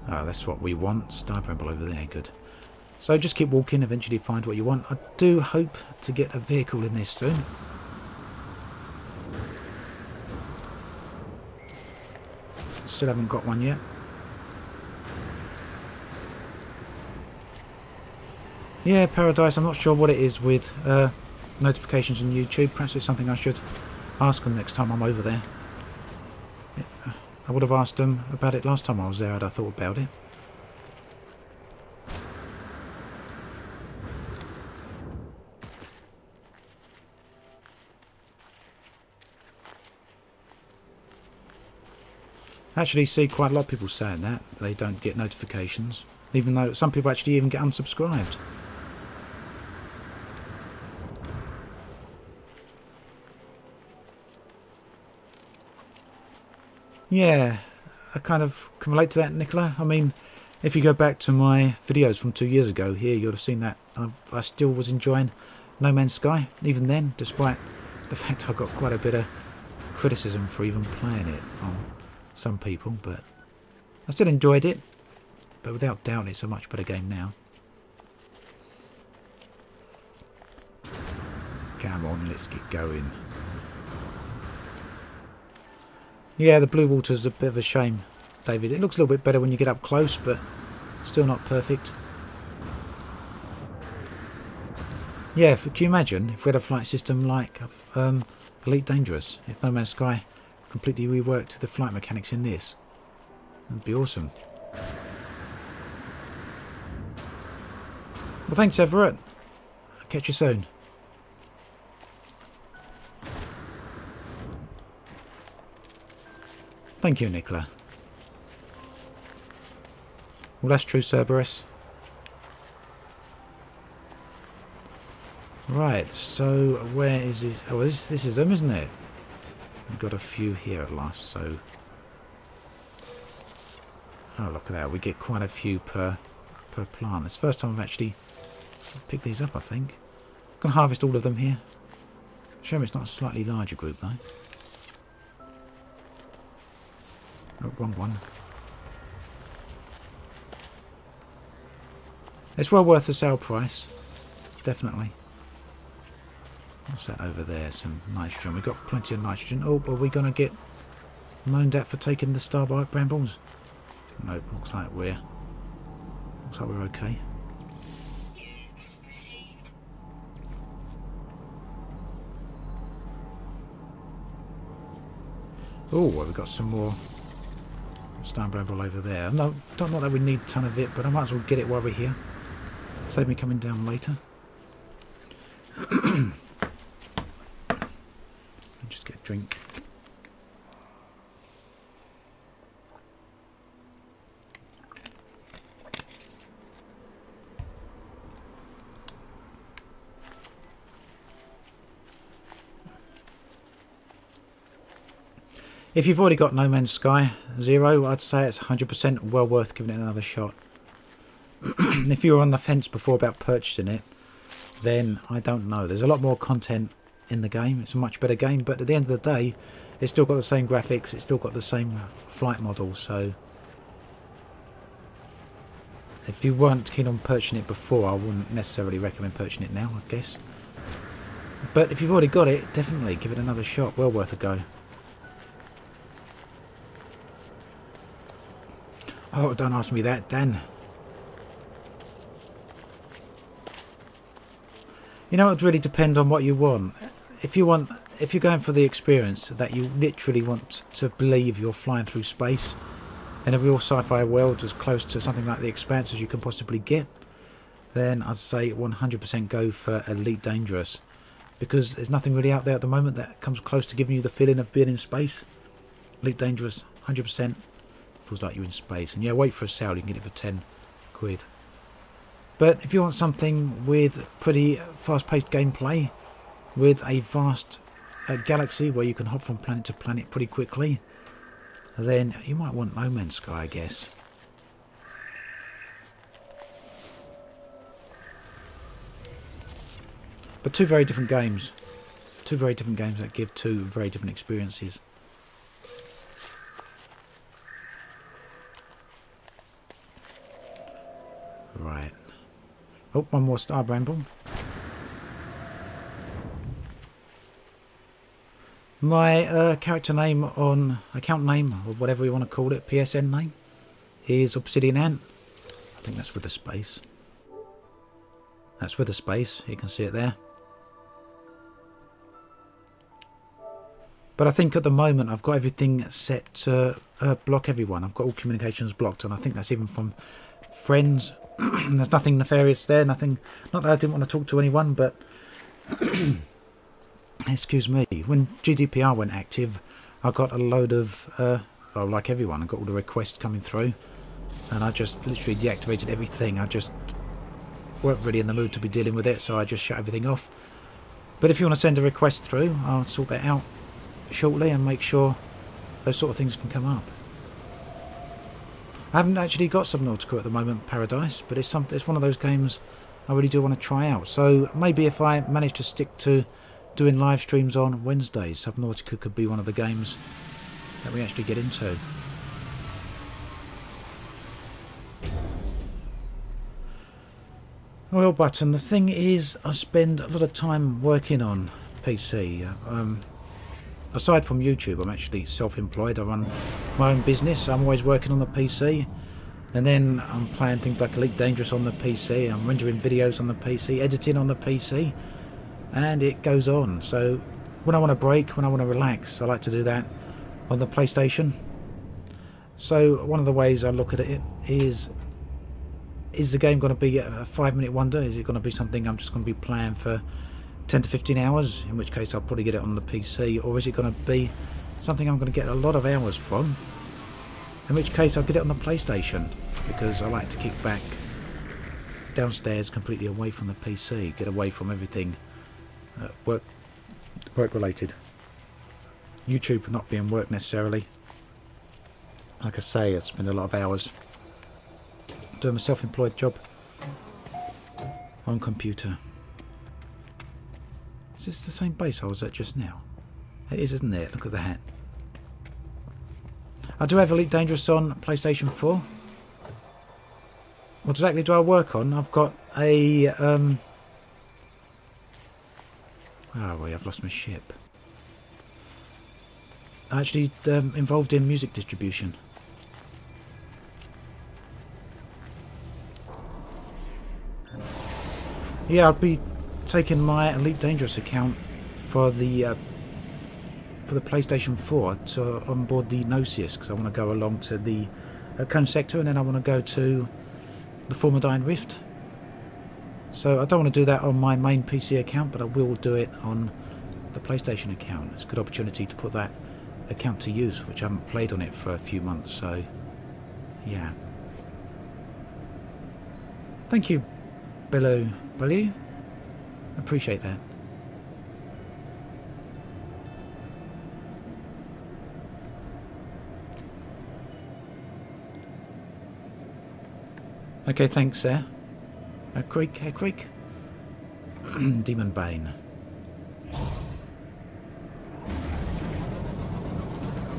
Oh, that's what we want. Star Bramble over there, good. So just keep walking, eventually find what you want. I do hope to get a vehicle in this soon. Still haven't got one yet. Yeah, Paradise, I'm not sure what it is with notifications on YouTube. Perhaps it's something I should ask them next time I'm over there. I would have asked them about it last time I was there had I thought about it. I actually see quite a lot of people saying that they don't get notifications, even though some people actually even get unsubscribed. Yeah, I kind of can relate to that, Nicola. I mean, if you go back to my videos from 2 years ago here, you'll have seen that I still was enjoying No Man's Sky, even then, despite the fact I got quite a bit of criticism for even playing it from some people, but I still enjoyed it. But without doubt, it's a much better game now. Come on, let's get going. Yeah, the blue water's a bit of a shame, David. It looks a little bit better when you get up close, but still not perfect. Yeah, can you imagine if we had a flight system like Elite Dangerous? If No Man's Sky completely reworked the flight mechanics in this, that'd be awesome. Well, thanks, Everett. I'll catch you soon. Thank you, Nicola. Well, that's true, Cerberus. Right, so where is this? Oh, this is them, isn't it? We've got a few here at last, so... Oh, look at that. We get quite a few per plant. It's the first time I've actually picked these up, I think. I'm going to harvest all of them here. Shame it's not a slightly larger group, though. Oh, wrong one. It's well worth the sale price. Definitely. What's that over there? Some nitrogen. We've got plenty of nitrogen. Oh, are we going to get moaned at for taking the Starbark Brambles? Nope, looks like we're okay. Oh, well, we've got some more Stone Bramble over there. No, don't know that we need a ton of it, but I might as well get it while we're here. Save me coming down later. Just get a drink. If you've already got No Man's Sky 0, I'd say it's 100% well worth giving it another shot. If you were on the fence before about purchasing it, then I don't know. There's a lot more content in the game. It's a much better game, but at the end of the day, it's still got the same graphics. It's still got the same flight model. So if you weren't keen on purchasing it before, I wouldn't necessarily recommend purchasing it now, I guess. But if you've already got it, definitely give it another shot. Well worth a go. Oh, don't ask me that, Dan. You know, it would really depend on what you want. If if you're going for the experience that you literally want to believe you're flying through space in a real sci-fi world as close to something like The Expanse as you can possibly get, then I'd say 100% go for Elite Dangerous, because there's nothing really out there at the moment that comes close to giving you the feeling of being in space. Elite Dangerous, 100%, feels like you're in space. And yeah, wait for a sale, you can get it for 10 quid. But if you want something with pretty fast-paced gameplay, with a vast galaxy where you can hop from planet to planet pretty quickly, then you might want No Man's Sky, I guess. But two very different games. Two very different games that give two very different experiences. Right. Oh, one more Star Bramble. My character name on account name, or whatever you want to call it, PSN name, is Obsidian Ant. I think that's with a space. That's with a space, you can see it there. But I think at the moment I've got everything set to block everyone. I've got all communications blocked, and I think that's even from friends. There's nothing nefarious there, nothing, not that I didn't want to talk to anyone, but excuse me, when GDPR went active, I got a load of, well, like everyone, I got all the requests coming through, and I just literally deactivated everything. I just weren't really in the mood to be dealing with it, so I just shut everything off. But if you want to send a request through, I'll sort that out shortly and make sure those sort of things can come up. I haven't actually got Subnautica at the moment, Paradise, but it's one of those games I really do want to try out. So maybe if I manage to stick to doing live streams on Wednesdays, Subnautica could be one of the games that we actually get into. Well, Button, the thing is, I spend a lot of time working on PC. Aside from YouTube, I'm actually self-employed. I run my own business. I'm always working on the PC, and then I'm playing things like Elite Dangerous on the PC. I'm rendering videos on the PC, editing on the PC, and it goes on. So when I want to break, when I want to relax, I like to do that on the PlayStation. So one of the ways I look at it is the game going to be a 5-minute wonder? Is it going to be something I'm just going to be playing for 10 to 15 hours, in which case I'll probably get it on the PC, or is it going to be something I'm going to get a lot of hours from, in which case I'll get it on the PlayStation, because I like to kick back downstairs completely away from the PC, get away from everything work related. YouTube not being work necessarily. Like I say, I spend a lot of hours doing a self-employed job on computer. Is this the same base I was at just now? It is, isn't it? Look at that. I do have Elite Dangerous on PlayStation 4. What exactly do I work on? I've got a... where are we? I've lost my ship. I'm actually involved in music distribution. Yeah, I'll be taking my Elite Dangerous account for the PlayStation 4 to onboard the Gnosis, because I want to go along to the Cone Sector, and then I want to go to the Formidine Rift. So I don't want to do that on my main PC account, but I will do it on the PlayStation account. It's a good opportunity to put that account to use, which I haven't played on it for a few months, so yeah. Thank you, Billu. Appreciate that. Okay, thanks, sir. Creek. Demon Bane.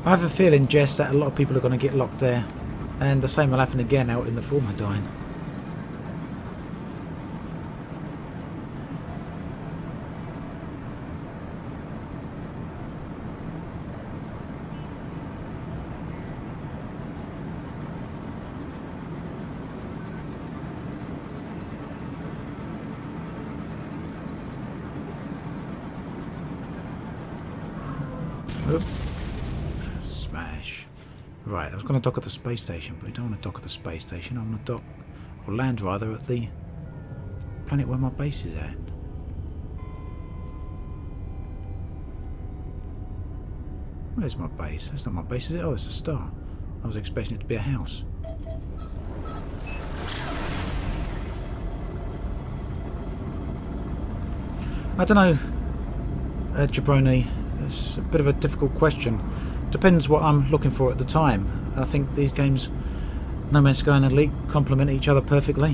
I have a feeling, Jess, that a lot of people are going to get locked there, and the same will happen again out in the Formidine. Oop. Smash. Right, I was going to dock at the space station, but I don't want to dock at the space station. I want to dock, or land rather, at the planet where my base is at. Where's my base? That's not my base, is it? Oh, it's a star. I was expecting it to be a house. I don't know, Jabroni. It's a bit of a difficult question. Depends what I'm looking for at the time. I think these games, No Man's Sky and Elite, complement each other perfectly.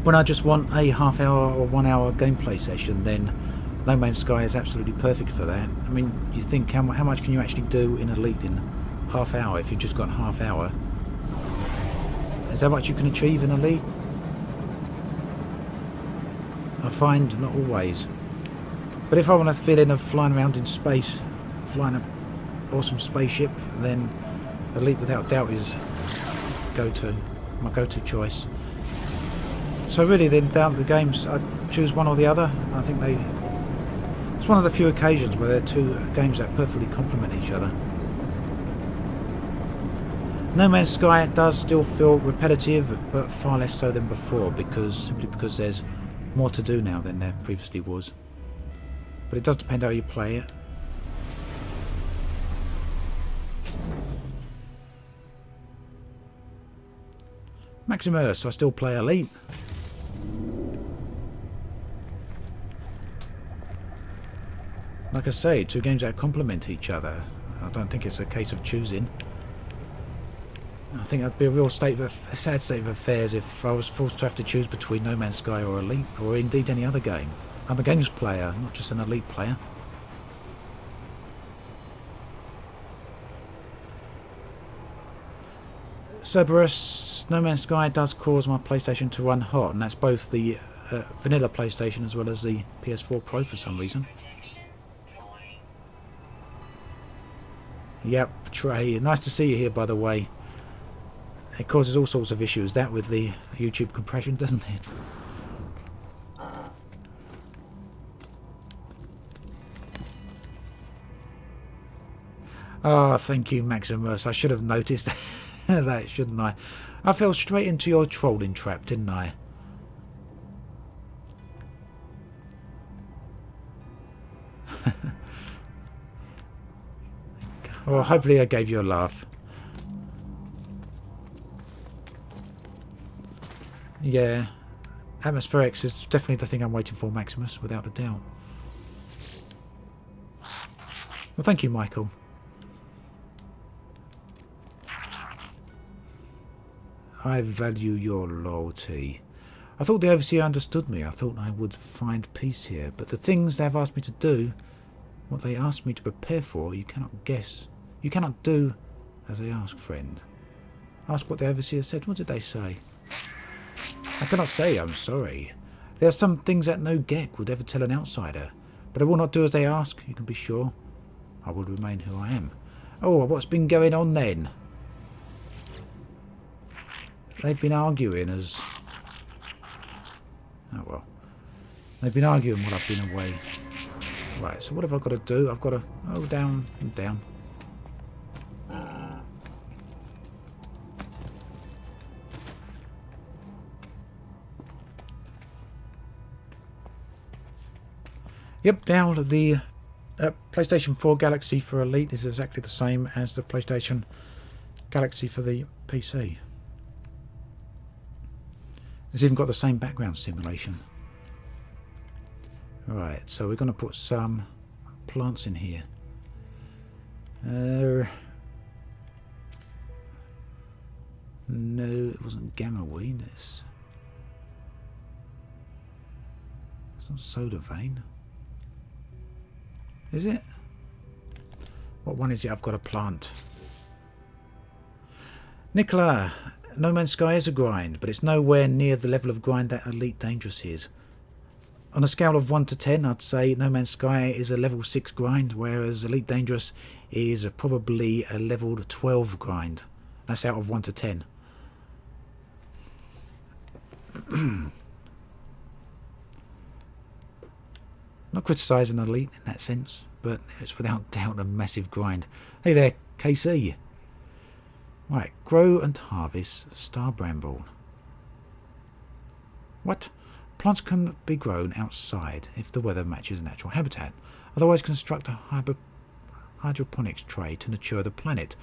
When I just want a half-hour or 1 hour gameplay session, then No Man's Sky is absolutely perfect for that. I mean, you think how much can you actually do in Elite in half hour if you've just got half hour? Is that much you can achieve in Elite? I find not always. But if I want a feeling of flying around in space, flying an awesome spaceship, then Elite without doubt is my go-to choice. So really, then down to the games, I'd choose one or the other. I think it's one of the few occasions where there are two games that perfectly complement each other. No Man's Sky does still feel repetitive, but far less so than before, simply because there's more to do now than there previously was. But it does depend how you play it. Maximus, I still play Elite. Like I say, two games that complement each other. I don't think it's a case of choosing. I think that'd be a sad state of affairs if I was forced to have to choose between No Man's Sky or Elite, or indeed any other game. I'm a games player, not just an Elite player. Cerberus, No Man's Sky does cause my PlayStation to run hot, and that's both the vanilla PlayStation as well as the PS4 Pro for some reason. Yep, Trey, nice to see you here, by the way. It causes all sorts of issues, that with the YouTube compression, doesn't it? Oh, thank you, Maximus. I should have noticed that, shouldn't I? I fell straight into your trolling trap, didn't I? Well, hopefully I gave you a laugh. Yeah, Atmospherics is definitely the thing I'm waiting for, Maximus, without a doubt. Well, thank you, Michael. I value your loyalty. I thought the Overseer understood me. I thought I would find peace here. But the things they have asked me to do, what they asked me to prepare for, you cannot guess. You cannot do as they ask, friend. Ask what the Overseer said. What did they say? I cannot say I'm sorry. There are some things that no Gek would ever tell an outsider. But I will not do as they ask, you can be sure. I will remain who I am. Oh, what's been going on then? They've been arguing as... Oh well. They've been arguing while I've been away. Right, so what have I got to do? I've got to... Oh, down and down. Yep, down the PlayStation 4 Galaxy for Elite is exactly the same as the PlayStation Galaxy for the PC. It's even got the same background simulation. Right, so we're going to put some plants in here. No, it wasn't gamma weed. It's not soda vein. Is it? What one is it I've got to plant? Nicola, No Man's Sky is a grind, but it's nowhere near the level of grind that Elite Dangerous is. On a scale of 1 to 10, I'd say No Man's Sky is a level 6 grind, whereas Elite Dangerous is probably a level 12 grind. That's out of 1 to 10. Not criticising Elite in that sense, but it's without doubt a massive grind. Hey there, KC. Right, grow and harvest star bramble. What? Plants can be grown outside if the weather matches natural habitat. Otherwise, construct a hydroponics tray to nurture the plant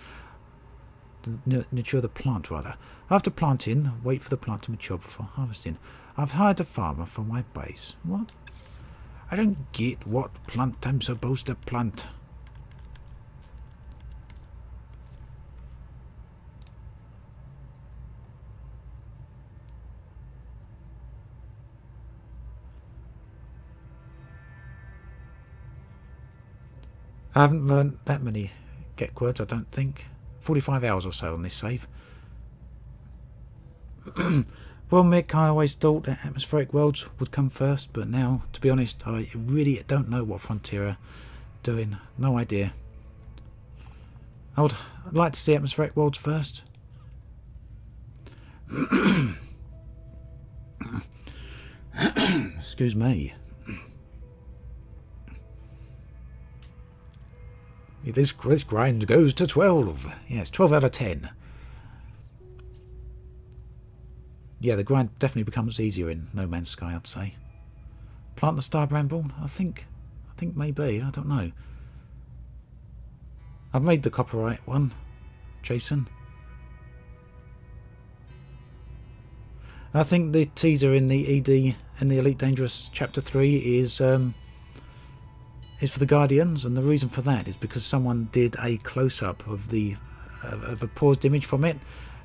rather. After planting, wait for the plant to mature before harvesting. I've hired a farmer for my base. What? I don't get what plant I'm supposed to plant. I haven't learned that many get words, I don't think. 45 hours or so on this save. Well, Mick, I always thought that atmospheric worlds would come first, but now, to be honest, I really don't know what Frontier are doing. No idea. I'd like to see atmospheric worlds first. Excuse me. This grind goes to 12. Yes, 12 out of 10. Yeah, the grind definitely becomes easier in No Man's Sky, I'd say. Plant the star bramble? I think maybe. I don't know. I've made the copyright one, Jason. I think the teaser in the ED and the Elite Dangerous Chapter 3 is for the Guardians, and the reason for that is because someone did a close-up of a paused image from it,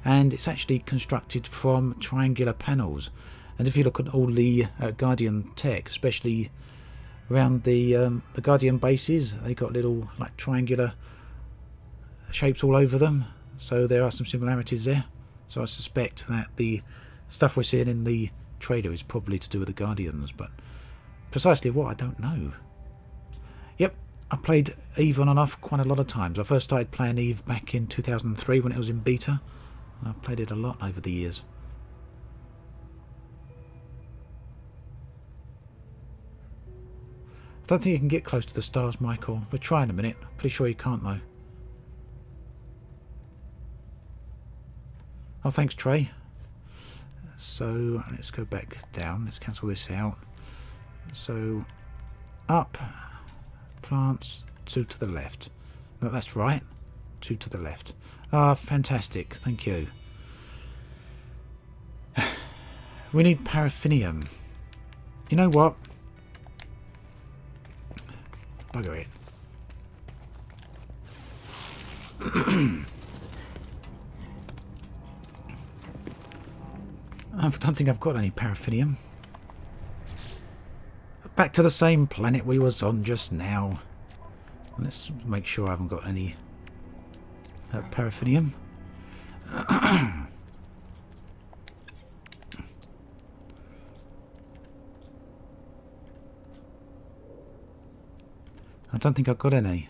and it's actually constructed from triangular panels. And if you look at all the Guardian tech, especially around the Guardian bases, they got little like triangular shapes all over them, so there are some similarities there. So I suspect that the stuff we're seeing in the trailer is probably to do with the Guardians, but precisely what, I don't know. Yep, I played Eve on and off quite a lot of times. I first started playing Eve back in 2003 when it was in beta. I've played it a lot over the years. I don't think you can get close to the stars, Michael. We'll try in a minute. Pretty sure you can't though. Oh, thanks, Trey. So let's go back down. Let's cancel this out. So up, plants, 2 to the left. No, that's right. 2 to the left. Ah, fantastic. Thank you. We need paraffinium. You know what? Bugger it. I don't think I've got any paraffinium. Back to the same planet we was on just now. Let's make sure I haven't got any paraffinium. I don't think I've got any.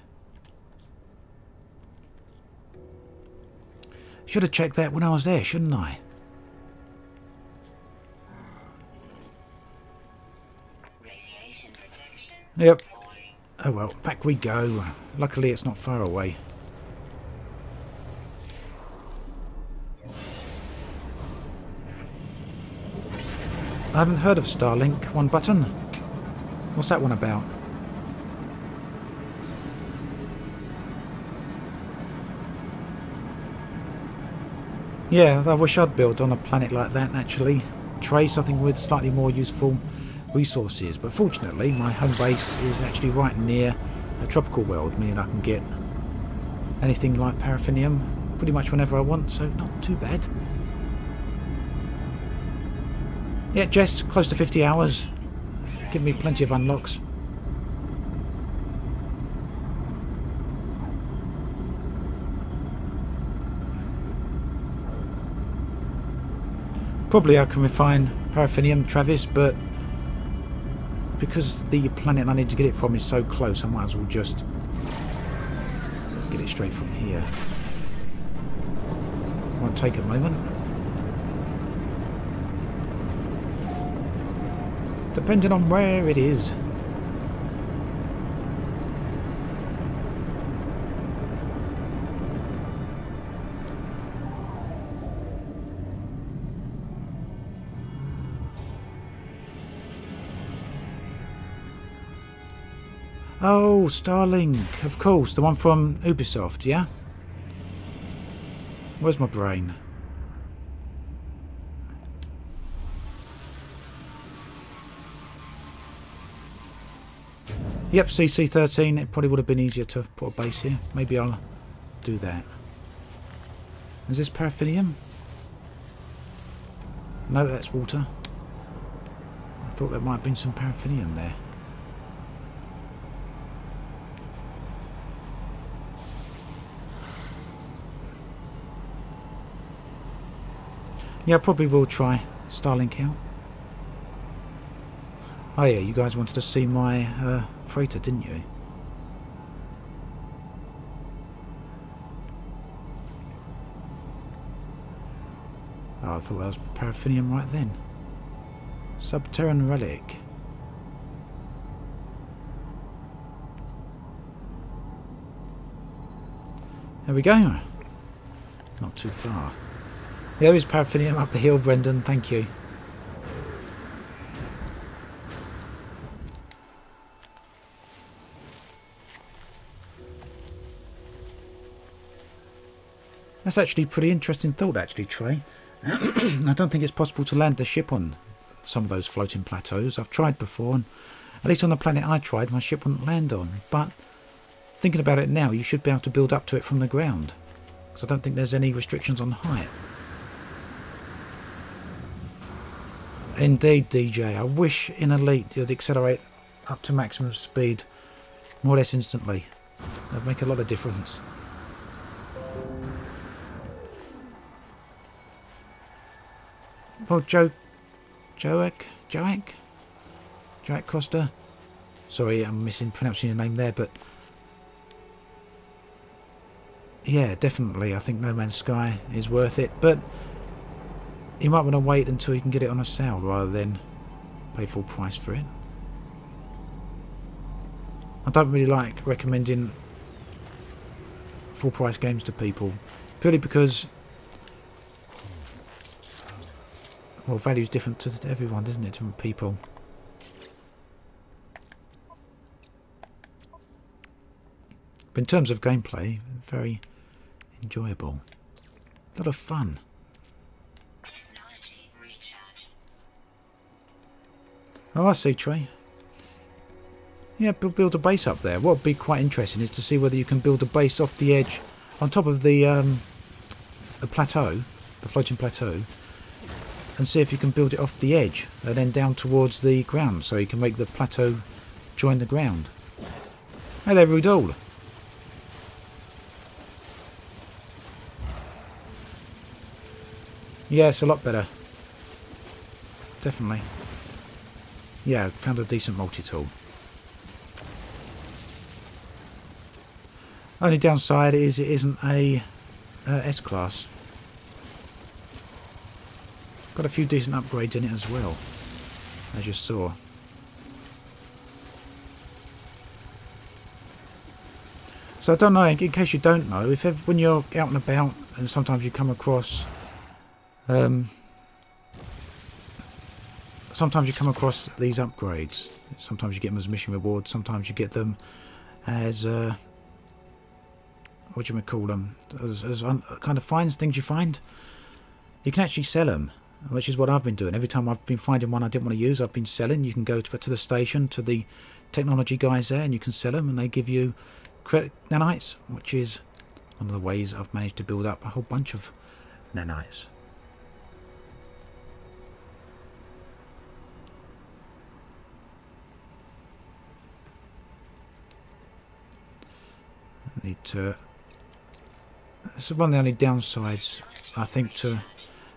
Should have checked that when I was there, shouldn't I? Radiation protection. Yep. Oh well, back we go. Luckily it's not far away. I haven't heard of Starlink. One button? What's that one about? Yeah, I wish I'd built on a planet like that, actually. Tray something with slightly more useful resources. But fortunately, my home base is actually right near a tropical world, meaning I can get anything like paraffinium pretty much whenever I want, so not too bad. Yeah, Jess, close to 50 hours. Give me plenty of unlocks. Probably I can refine paraffinium, Travis, but because the planet I need to get it from is so close, I might as well just get it straight from here. Won't take a moment. Depending on where it is. Oh, Starlink, of course, the one from Ubisoft, yeah? Where's my brain? Yep, CC13. It probably would have been easier to put a base here. Maybe I'll do that. Is this paraffinium? No, that's water. I thought there might have been some paraffinium there. Yeah, I probably will try Starlink out. Oh yeah, you guys wanted to see my freighter, didn't you? Oh, I thought that was paraffinium right then. Subterran relic. There we go. Not too far. There is paraffinium up the hill, Brendan. Thank you. That's actually a pretty interesting thought, actually, Trey. I don't think it's possible to land the ship on some of those floating plateaus. I've tried before, and at least on the planet I tried, my ship wouldn't land on. But thinking about it now, you should be able to build up to it from the ground, because I don't think there's any restrictions on height. Indeed, DJ. I wish in Elite you'd accelerate up to maximum speed more or less instantly. That'd make a lot of difference. Well, Joak Costa. Sorry, I'm mispronouncing your name there, but yeah, definitely. I think No Man's Sky is worth it, but you might want to wait until you can get it on a sale rather than pay full price for it. I don't really like recommending full price games to people, purely because, well, value is different to everyone, isn't it? Different people. But in terms of gameplay, very enjoyable. A lot of fun. Technology recharge. Oh, I see, Trey. Yeah, build a base up there. What would be quite interesting is to see whether you can build a base off the edge, on top of the plateau, the floating plateau, and see if you can build it off the edge and then down towards the ground, so you can make the plateau join the ground. Hey there, Rudol. Yeah, it's a lot better. Definitely. Yeah, found a decent multi-tool. Only downside is it isn't a S-Class. Got a few decent upgrades in it as well, as you saw. So I don't know, in case you don't know, if when you're out and about and sometimes you come across these upgrades. Sometimes you get them as mission rewards, sometimes you get them as what do you call them, as kind of finds, things you find. You can actually sell them, which is what I've been doing. Every time I've been finding one I didn't want to use, I've been selling. You can go to the station, to the technology guys there, and you can sell them, and they give you credit nanites, which is one of the ways I've managed to build up a whole bunch of nanites. I need to... It's one of the only downsides, I think, to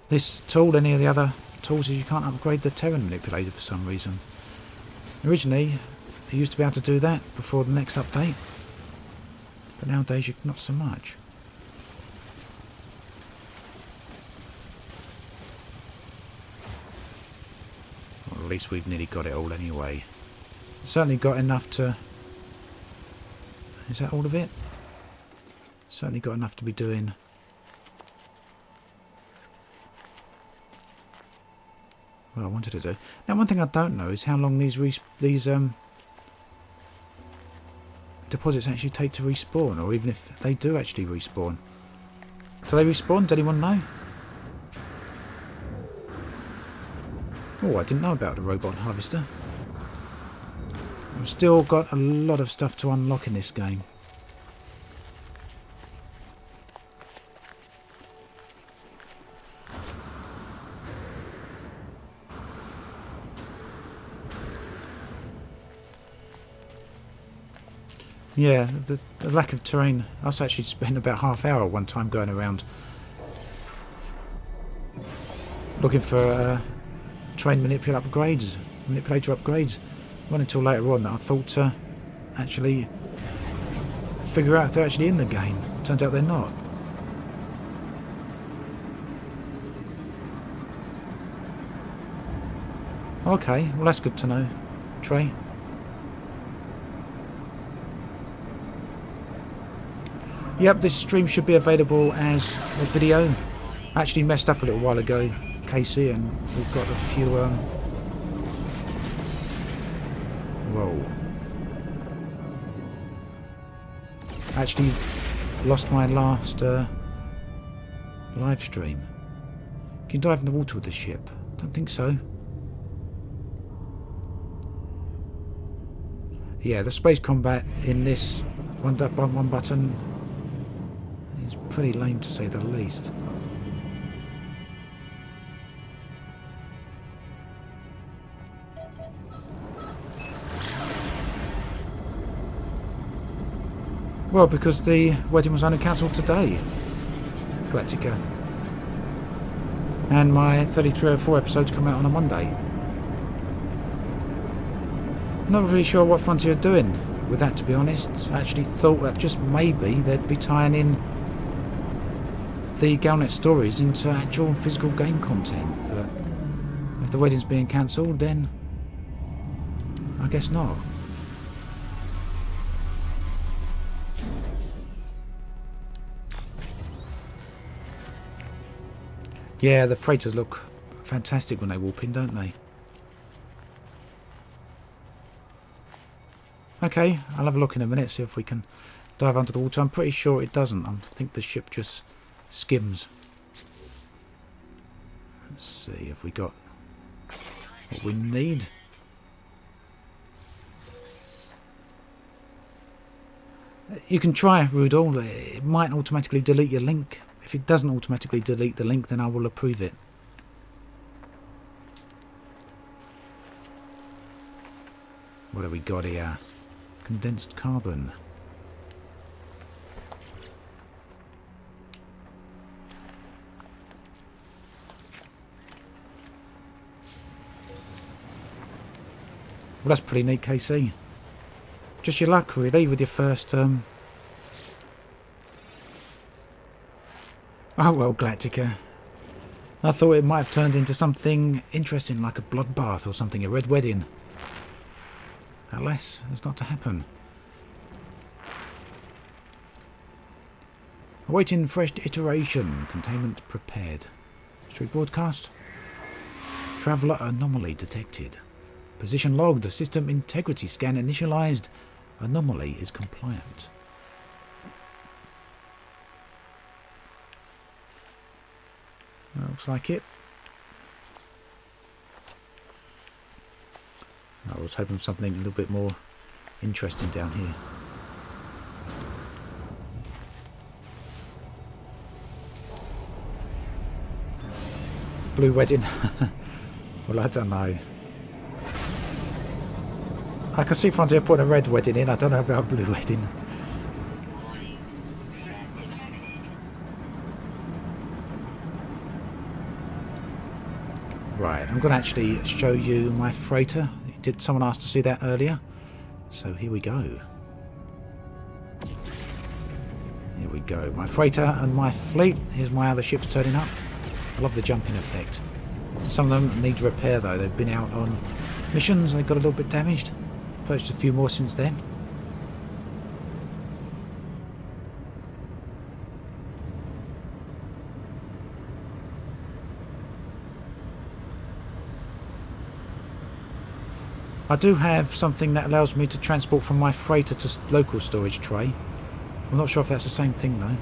this tool, any of the other tools, is you can't upgrade the Terran manipulator for some reason. Originally, you used to be able to do that before the next update, but nowadays you not so much. Well, at least we've nearly got it all anyway. Certainly got enough to... Is that all of it? Certainly got enough to be doing. Well, I wanted to do. Now, one thing I don't know is how long these deposits actually take to respawn, or even if they do actually respawn. Do they respawn? Does anyone know? Oh, I didn't know about the robot harvester. I've still got a lot of stuff to unlock in this game. Yeah, the lack of terrain. I was actually spent about half hour one time going around looking for train manipulator upgrades. Not until later on that I thought to actually figure out if they're actually in the game. Turns out they're not. Okay, well that's good to know, Trey. Yep, this stream should be available as a video. I actually messed up a little while ago, Casey, and we've got a few whoa. I actually lost my last live stream. Can you dive in the water with the ship? Don't think so. Yeah, the space combat in this one button is pretty lame to say the least. Well, because the wedding was only cancelled today, Galactica. And my 3304 episodes come out on a Monday. Not really sure what Frontier are doing with that, to be honest. I actually thought that just maybe they'd be tying in the Galnet stories into actual physical game content, but if the wedding's being cancelled, then I guess not. Yeah, the freighters look fantastic when they warp in, don't they? Okay, I'll have a look in a minute, see if we can dive under the water. I'm pretty sure it doesn't. I think the ship just skims. Let's see if we got what we need. You can try Rudol. It might automatically delete your link. If it doesn't automatically delete the link, then I will approve it. What have we got here? Condensed carbon. Well, that's pretty neat, KC. Just your luck, really, with your first... Oh well, Galactica. I thought it might have turned into something interesting, like a bloodbath or something, a red wedding. Alas, it's not to happen. Awaiting fresh iteration. Containment prepared. Street broadcast. Traveller anomaly detected. Position logged. System integrity scan initialized. Anomaly is compliant. That looks like it. I was hoping for something a little bit more interesting down here. Blue wedding. Well, I don't know. I can see Frontier put a red wedding in. I don't know about blue wedding. Right, I'm going to actually show you my freighter. Did someone ask to see that earlier? So here we go. Here we go. My freighter and my fleet. Here's my other ships turning up. I love the jumping effect. Some of them need repair though. They've been out on missions and they got a little bit damaged. Purchased a few more since then. I do have something that allows me to transport from my freighter to local storage tray. I'm not sure if that's the same thing though.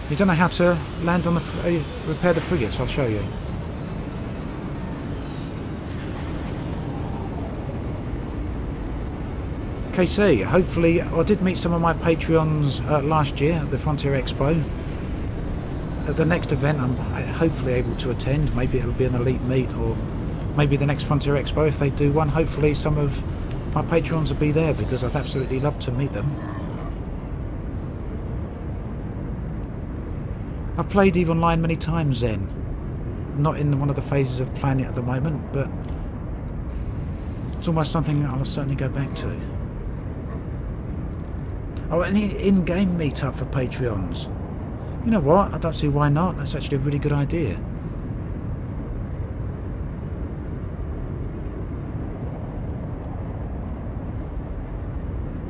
You don't know how to land on the repair the frigates? I'll show you. KC, hopefully I did meet some of my Patreons last year at the Frontier Expo. At the next event I'm hopefully able to attend. Maybe it'll be an elite meet, or maybe the next Frontier Expo if they do one. Hopefully some of my Patreons will be there, because I'd absolutely love to meet them. I've played EVE Online many times then. Not in one of the phases of playing it at the moment, but it's almost something I'll certainly go back to. Oh, an in-game meetup for Patreons. You know what? I don't see why not. That's actually a really good idea.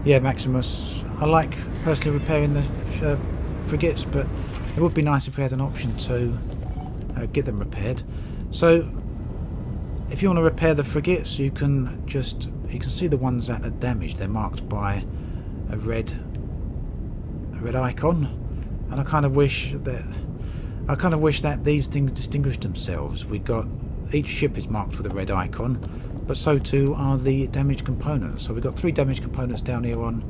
Yeah, Maximus. I like personally repairing the frigates, but it would be nice if we had an option to get them repaired. So, if you want to repair the frigates, you can see the ones that are damaged. They're marked by a red icon, and I kind of wish that these things distinguished themselves. Each ship is marked with a red icon, but so too are the damaged components. So we've got 3 damaged components down here on.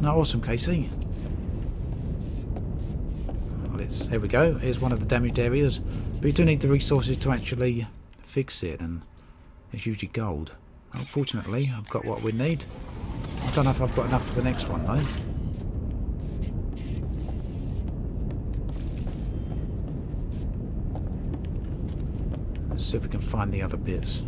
No, awesome, KC. Well, here we go. Here's one of the damaged areas, but you do need the resources to actually fix it, and it's usually gold. Unfortunately, I've got what we need. I don't know if I've got enough for the next one though. Let's see if we can find the other bits.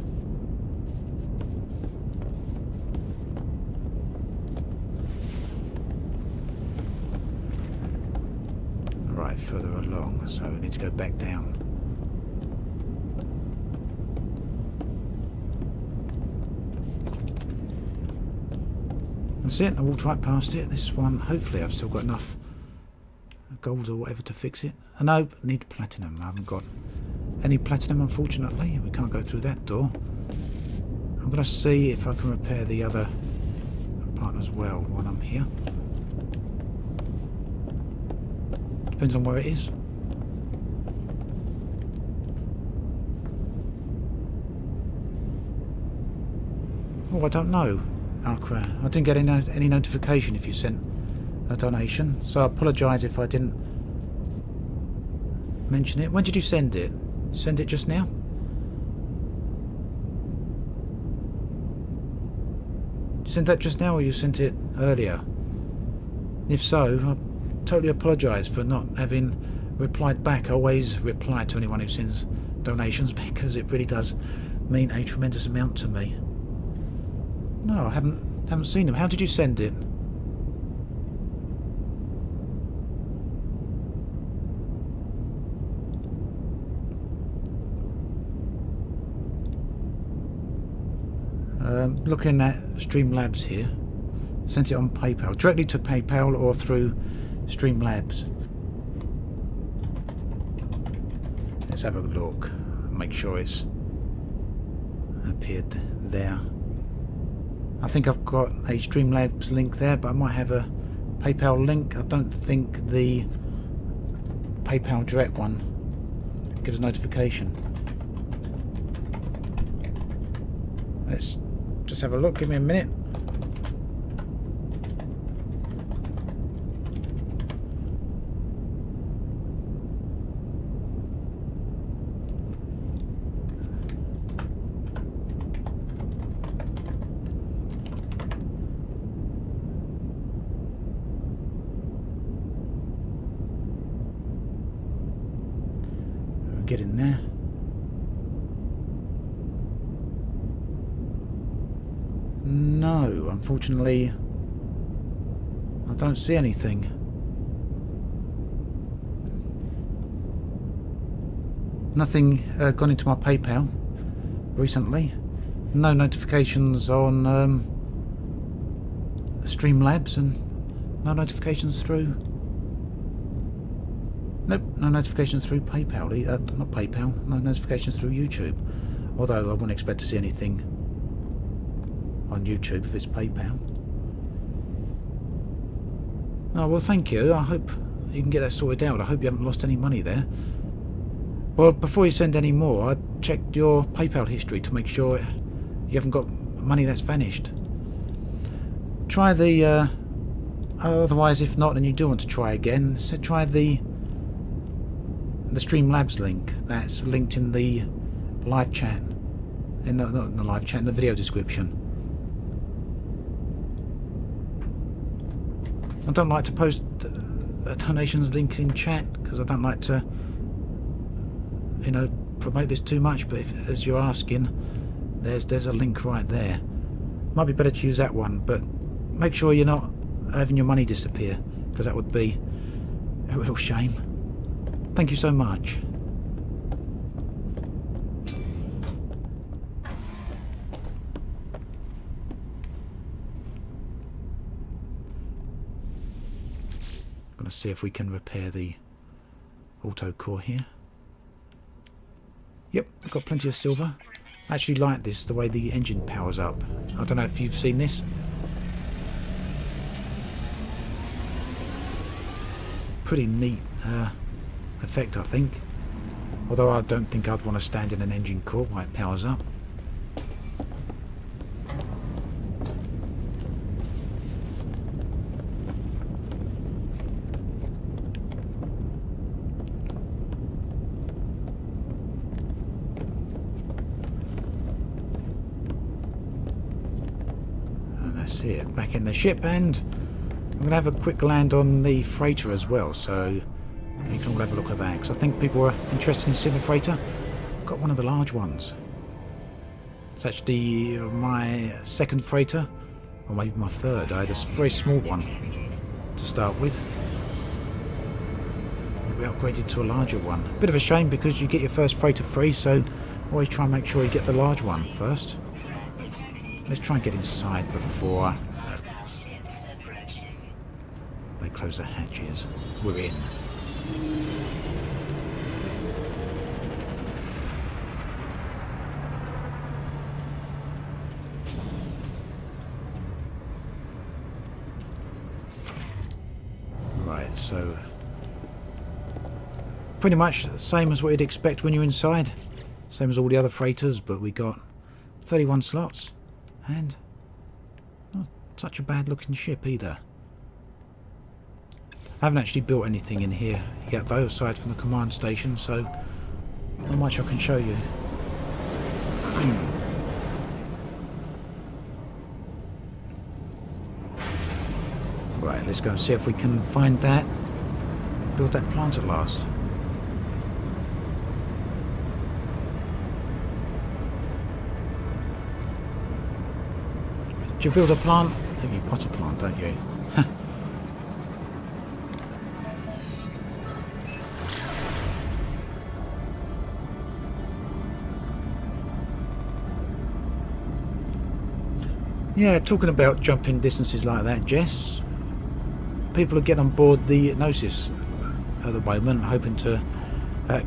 Right, further along, so we need to go back down. That's it, I walked right past it. This one, hopefully I've still got enough gold or whatever to fix it. No, need platinum. I haven't got any platinum, unfortunately. We can't go through that door. I'm going to see if I can repair the other part as well while I'm here. Depends on where it is. Oh, I don't know. I didn't get any notification if you sent a donation, so I apologise if I didn't mention it. When did you send it? Send it just now? You sent that just now, or you sent it earlier? If so, I totally apologise for not having replied back. I always reply to anyone who sends donations, because it really does mean a tremendous amount to me. No, I haven't seen them. How did you send it? Looking at Streamlabs here. Sent it on PayPal. Directly to PayPal or through Streamlabs. Let's have a look. Make sure it's appeared there. I think I've got a Streamlabs link there, but I might have a PayPal link. I don't think the PayPal direct one gives a notification. Let's just have a look. Give me a minute. Get in there. No, unfortunately I don't see anything. Nothing gone into my PayPal recently. No notifications on Streamlabs, and no notifications through Nope, no notifications through PayPal. Not PayPal, no notifications through YouTube. Although I wouldn't expect to see anything on YouTube if it's PayPal. Oh, well, thank you. I hope you can get that sorted out. I hope you haven't lost any money there. Well, before you send any more, I checked your PayPal history to make sure you haven't got money that's vanished. Try the... otherwise, if not, and you do want to try again, so try the Streamlabs link that's linked in the live chat. Not in the live chat, in the video description. I don't like to post donations links in chat because I don't like to, you know, promote this too much. But if, as you're asking, there's a link right there. Might be better to use that one, but make sure you're not having your money disappear, because that would be a real shame. Thank you so much. Gonna see if we can repair the auto core here. Yep, I've got plenty of silver. I actually like this, the way the engine powers up. I don't know if you've seen this. Pretty neat effect, I think. Although I don't think I'd want to stand in an engine core while it powers up. And that's it. Back in the ship, and I'm going to have a quick land on the freighter as well, so you can all have a look at that, because I think people are interested in seeing the freighter. I've got one of the large ones. It's actually my second freighter, or maybe my third. I had a very small one to start with. We upgraded to a larger one. Bit of a shame because you get your first freighter free, so always try and make sure you get the large one first. Let's try and get inside before they close the hatches. We're in. Right, so pretty much the same as what you'd expect when you're inside. Same as all the other freighters, but we got 31 slots and not such a bad looking ship either. I haven't actually built anything in here yet though, aside from the command station, so not much I can show you. Right, let's go and see if we can find that, build that plant at last. Do you build a plant? I think you pot a plant, don't you? Yeah, talking about jumping distances like that, Jess, people are getting on board the Gnosis at the moment, hoping to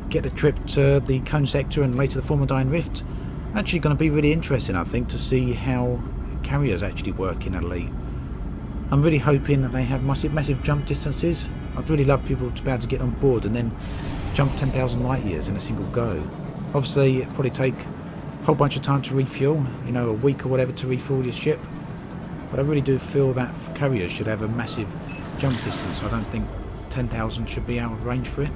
get a trip to the Cone Sector and later the Formidine Rift. Actually going to be really interesting, I think, to see how carriers actually work in Elite. I'm really hoping that they have massive jump distances. I'd really love people to be able to get on board and then jump 10,000 light years in a single go. Obviously, it'd probably take a whole bunch of time to refuel, you know, a week or whatever to refuel your ship. But I really do feel that carriers should have a massive jump distance. I don't think 10,000 should be out of range for it.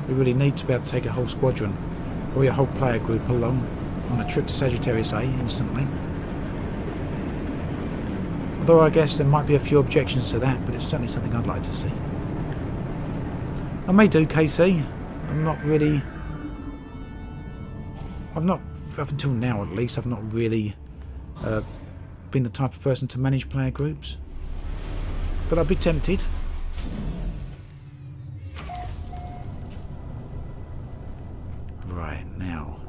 We really need to be able to take a whole squadron or your whole player group along on a trip to Sagittarius A instantly. Although I guess there might be a few objections to that, but it's certainly something I'd like to see. I may do KC. I'm not really... I've not, up until now at least, I've not really been the type of person to manage player groups. But I'd be tempted. Right, now,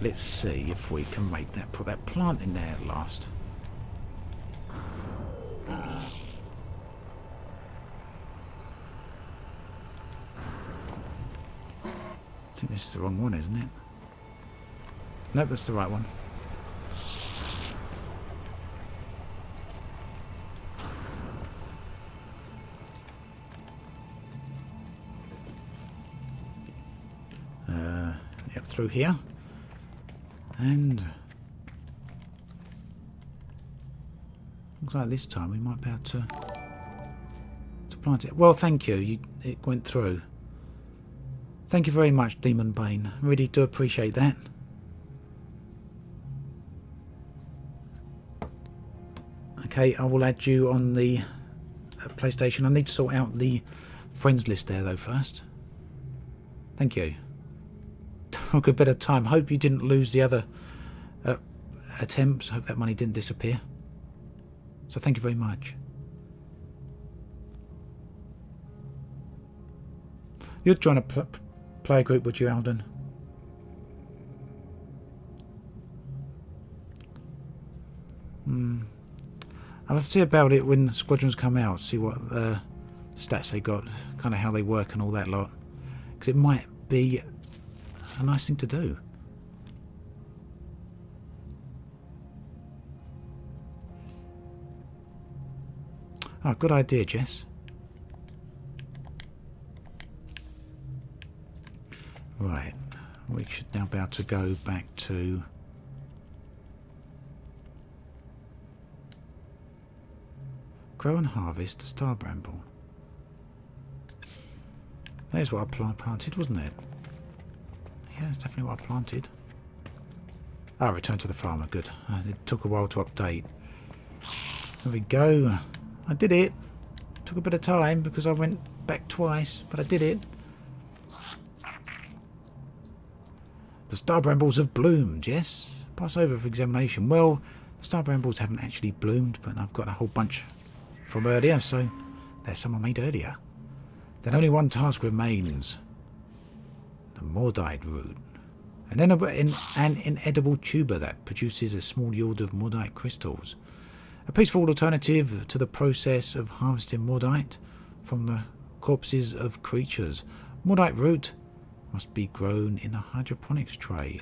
let's see if we can make that, put that plant in there at last. think this is the wrong one, isn't it? Nope, that's the right one. Yep, through here. And looks like this time we might be able to plant it. Well, thank you. It went through. Thank you very much, Demon Bane. I really do appreciate that. Okay, I will add you on the PlayStation. I need to sort out the friends list there though first. Thank you. Took a bit of time. Hope you didn't lose the other attempts. Hope that money didn't disappear. So thank you very much. You'd join a player group, would you, Alden? I'll see about it when the squadrons come out. See what stats they got, kind of how they work and all that lot. Because it might be a nice thing to do. Oh, good idea, Jess. Right, we should now be able to go back to grow and harvest the star bramble. There's what I planted, wasn't it? Yeah, that's definitely what I planted. Ah, return to the farmer, good. It took a while to update. There we go. I did it. Took a bit of time because I went back twice, but I did it. The star brambles have bloomed, yes. Pass over for examination. Well, the star brambles haven't actually bloomed, but I've got a whole bunch from earlier, so there's some I made earlier. Then only one task remains. The Mordite root. An inedible tuber that produces a small yield of Mordite crystals. A peaceful alternative to the process of harvesting Mordite from the corpses of creatures. Mordite root must be grown in a hydroponics tray.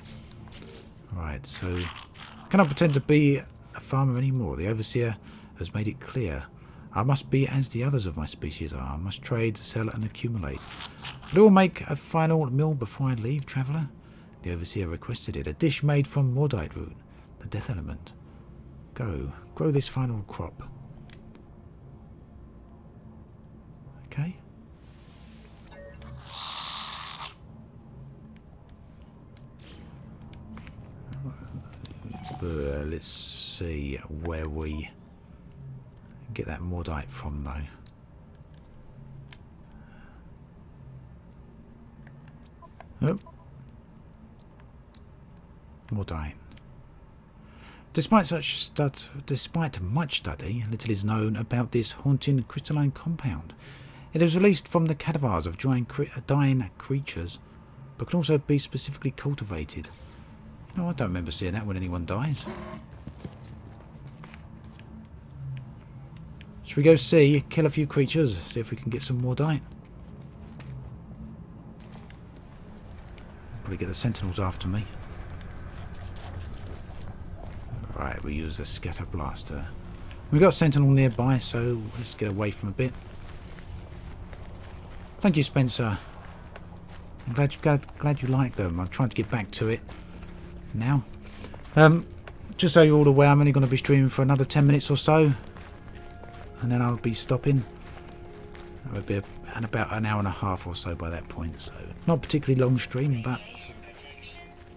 Right, so I cannot pretend to be a farmer anymore. The overseer has made it clear. I must be as the others of my species are. I must trade, sell and accumulate. But I will make a final meal before I leave, traveller. The overseer requested it. A dish made from Mordite root, the death element. Go, grow this final crop. Okay. Let's see where we get that Mordite from, though. Oh. Mordite. Despite much study, little is known about this haunting crystalline compound. It is released from the cadavers of dying creatures, but can also be specifically cultivated. You know, I don't remember seeing that when anyone dies. Should we go kill a few creatures, see if we can get some Mordite? Probably get the sentinels after me. Right, we use the scatter blaster. We've got a sentinel nearby, so let's get away from a bit. Thank you, Spencer. I'm glad you like them. I'm trying to get back to it now. Just so you're all aware, I'm only going to be streaming for another 10 minutes or so, and then I'll be stopping. That would be about an hour and a half or so by that point, so not particularly long stream, but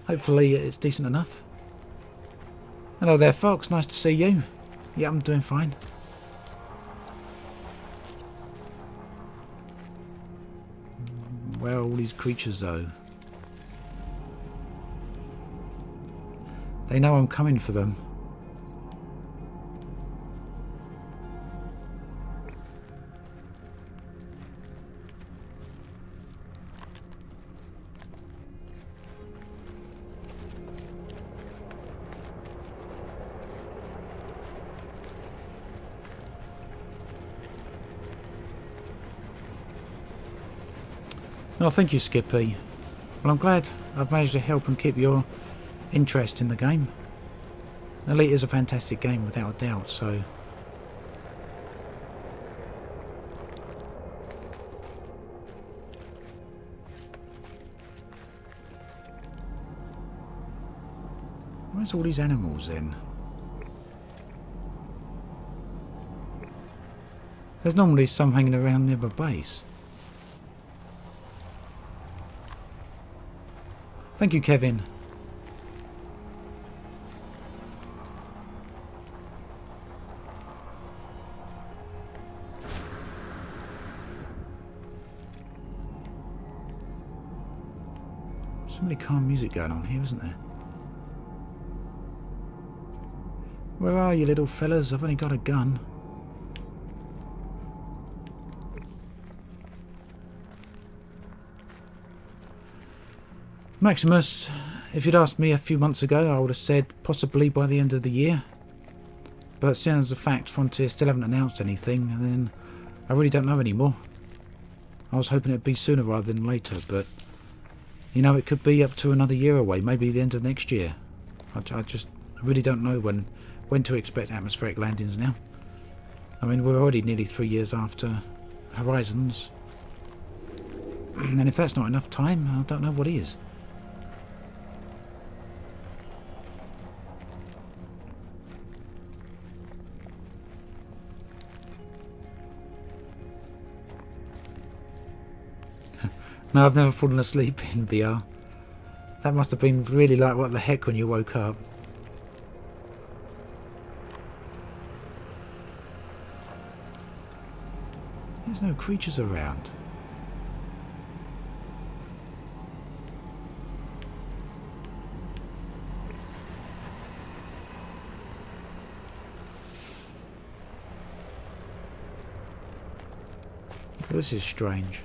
hopefully it's decent enough. Hello there, Fox, nice to see you. Yeah, I'm doing fine. Where are all these creatures though? They know I'm coming for them. Oh, thank you, Skippy. Well, I'm glad I've managed to help and keep your interest in the game. Elite is a fantastic game without a doubt, so... Where's all these animals then? There's normally some hanging around near the base. Thank you, Kevin. Some really calm music going on here, isn't there? Where are you, little fellas? I've only got a gun. Maximus, if you'd asked me a few months ago, I would have said possibly by the end of the year. But seeing as the fact Frontier still haven't announced anything, then I really don't know anymore. I was hoping it'd be sooner rather than later, but you know, it could be up to another year away, maybe the end of next year. I just really don't know when to expect atmospheric landings now. I mean, we're already nearly 3 years after Horizons. And if that's not enough time, I don't know what is. No, I've never fallen asleep in VR. That must have been really like what the heck when you woke up. There's no creatures around. This is strange.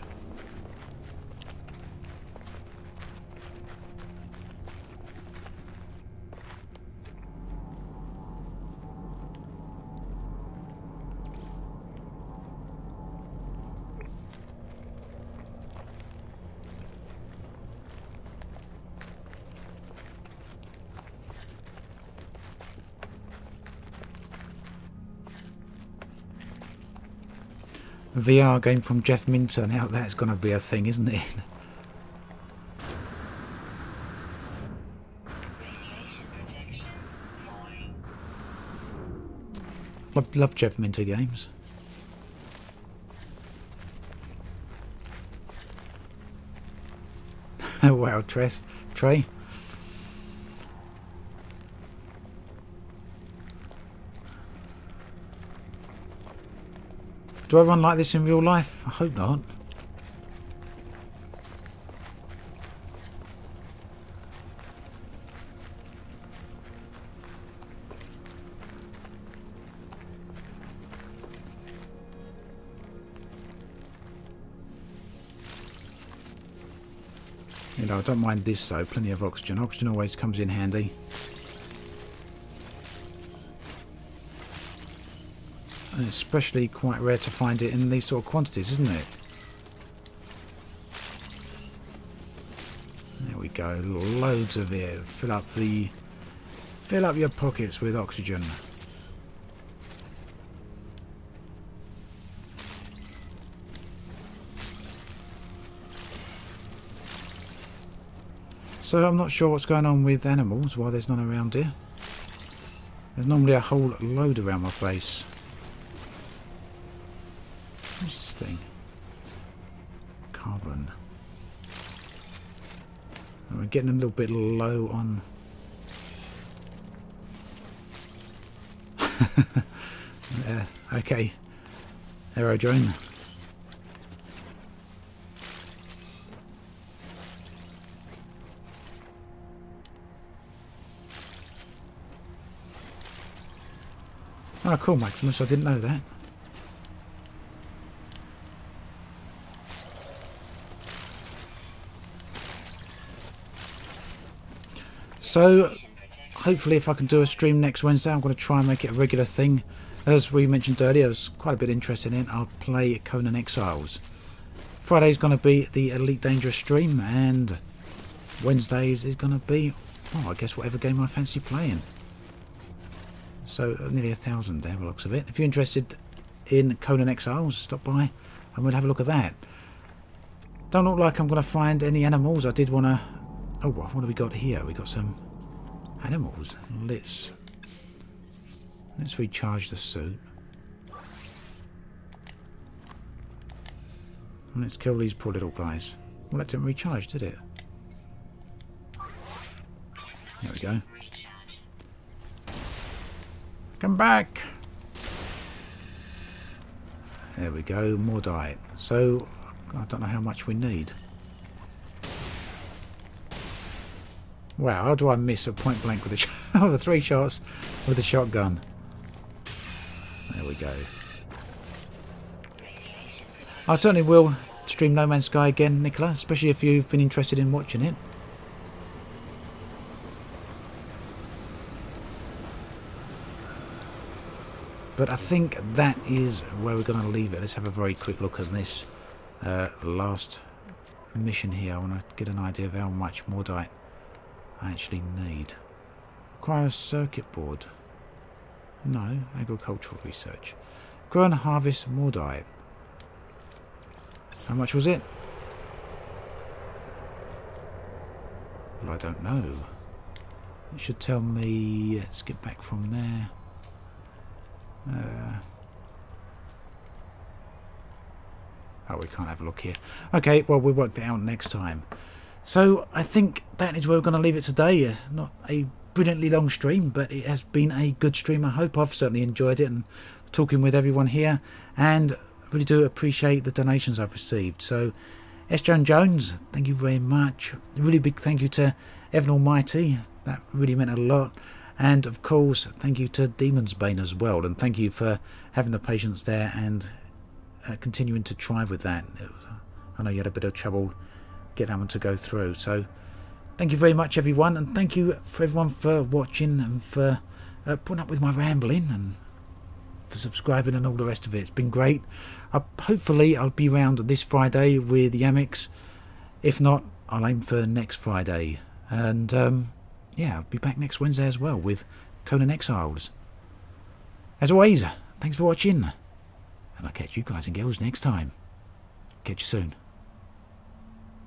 A VR game from Jeff Minter, now that's going to be a thing, isn't it? Radiation protection falling. Love Jeff Minter games. Wow, Trey. Do I run like this in real life? I hope not. You know, I don't mind this though, plenty of oxygen. Oxygen always comes in handy. And it's especially quite rare to find it in these sort of quantities, isn't it? There we go, loads of it. Fill up your pockets with oxygen. So I'm not sure what's going on with animals, why there's none around here. There's normally a whole load around my face. What's this thing? Carbon. We're getting a little bit low on... okay. Aerodrome. Oh, cool, Maximus. I didn't know that. So, hopefully if I can do a stream next Wednesday, I'm going to try and make it a regular thing. As we mentioned earlier, there's quite a bit interested in it. I'll play Conan Exiles. Friday's going to be the Elite Dangerous stream, and Wednesdays is going to be, oh, I guess whatever game I fancy playing. So nearly 1,000 there, by the looks of it. If you're interested in Conan Exiles, stop by and we'll have a look at that. Don't look like I'm going to find any animals. I did want to... Oh, what have we got here? We got some animals. Let's recharge the suit. And let's kill these poor little guys. Well, that didn't recharge, did it? There we go. Come back! There we go, more diet. So, I don't know how much we need. Wow, how do I miss a point blank with the 3 shots with a shotgun? There we go. I certainly will stream No Man's Sky again, Nicola, especially if you've been interested in watching it. But I think that is where we're going to leave it. Let's have a very quick look at this last mission here. I want to get an idea of how much Mordite I actually need. Acquire a circuit board. No, agricultural research. Grow and harvest Mordite. How much was it? Well, I don't know. It should tell me... Let's get back from there. Oh, we can't have a look here. Okay, well, we'll work that out next time. So, I think that is where we're going to leave it today. Not a brilliantly long stream, but it has been a good stream. I hope I've certainly enjoyed it and talking with everyone here. And I really do appreciate the donations I've received. So, S. Jones, thank you very much. A really big thank you to Evan Almighty. That really meant a lot. And of course, thank you to Demon's Bane as well. And thank you for having the patience there and continuing to try with that. I know you had a bit of trouble getting that one to go through. So thank you very much, everyone. And thank you for everyone for watching and for putting up with my rambling and for subscribing and all the rest of it. It's been great. Hopefully, I'll be around this Friday with Yamix. If not, I'll aim for next Friday. And... yeah, I'll be back next Wednesday as well with Conan Exiles. As always, thanks for watching. And I'll catch you guys and girls next time. Catch you soon.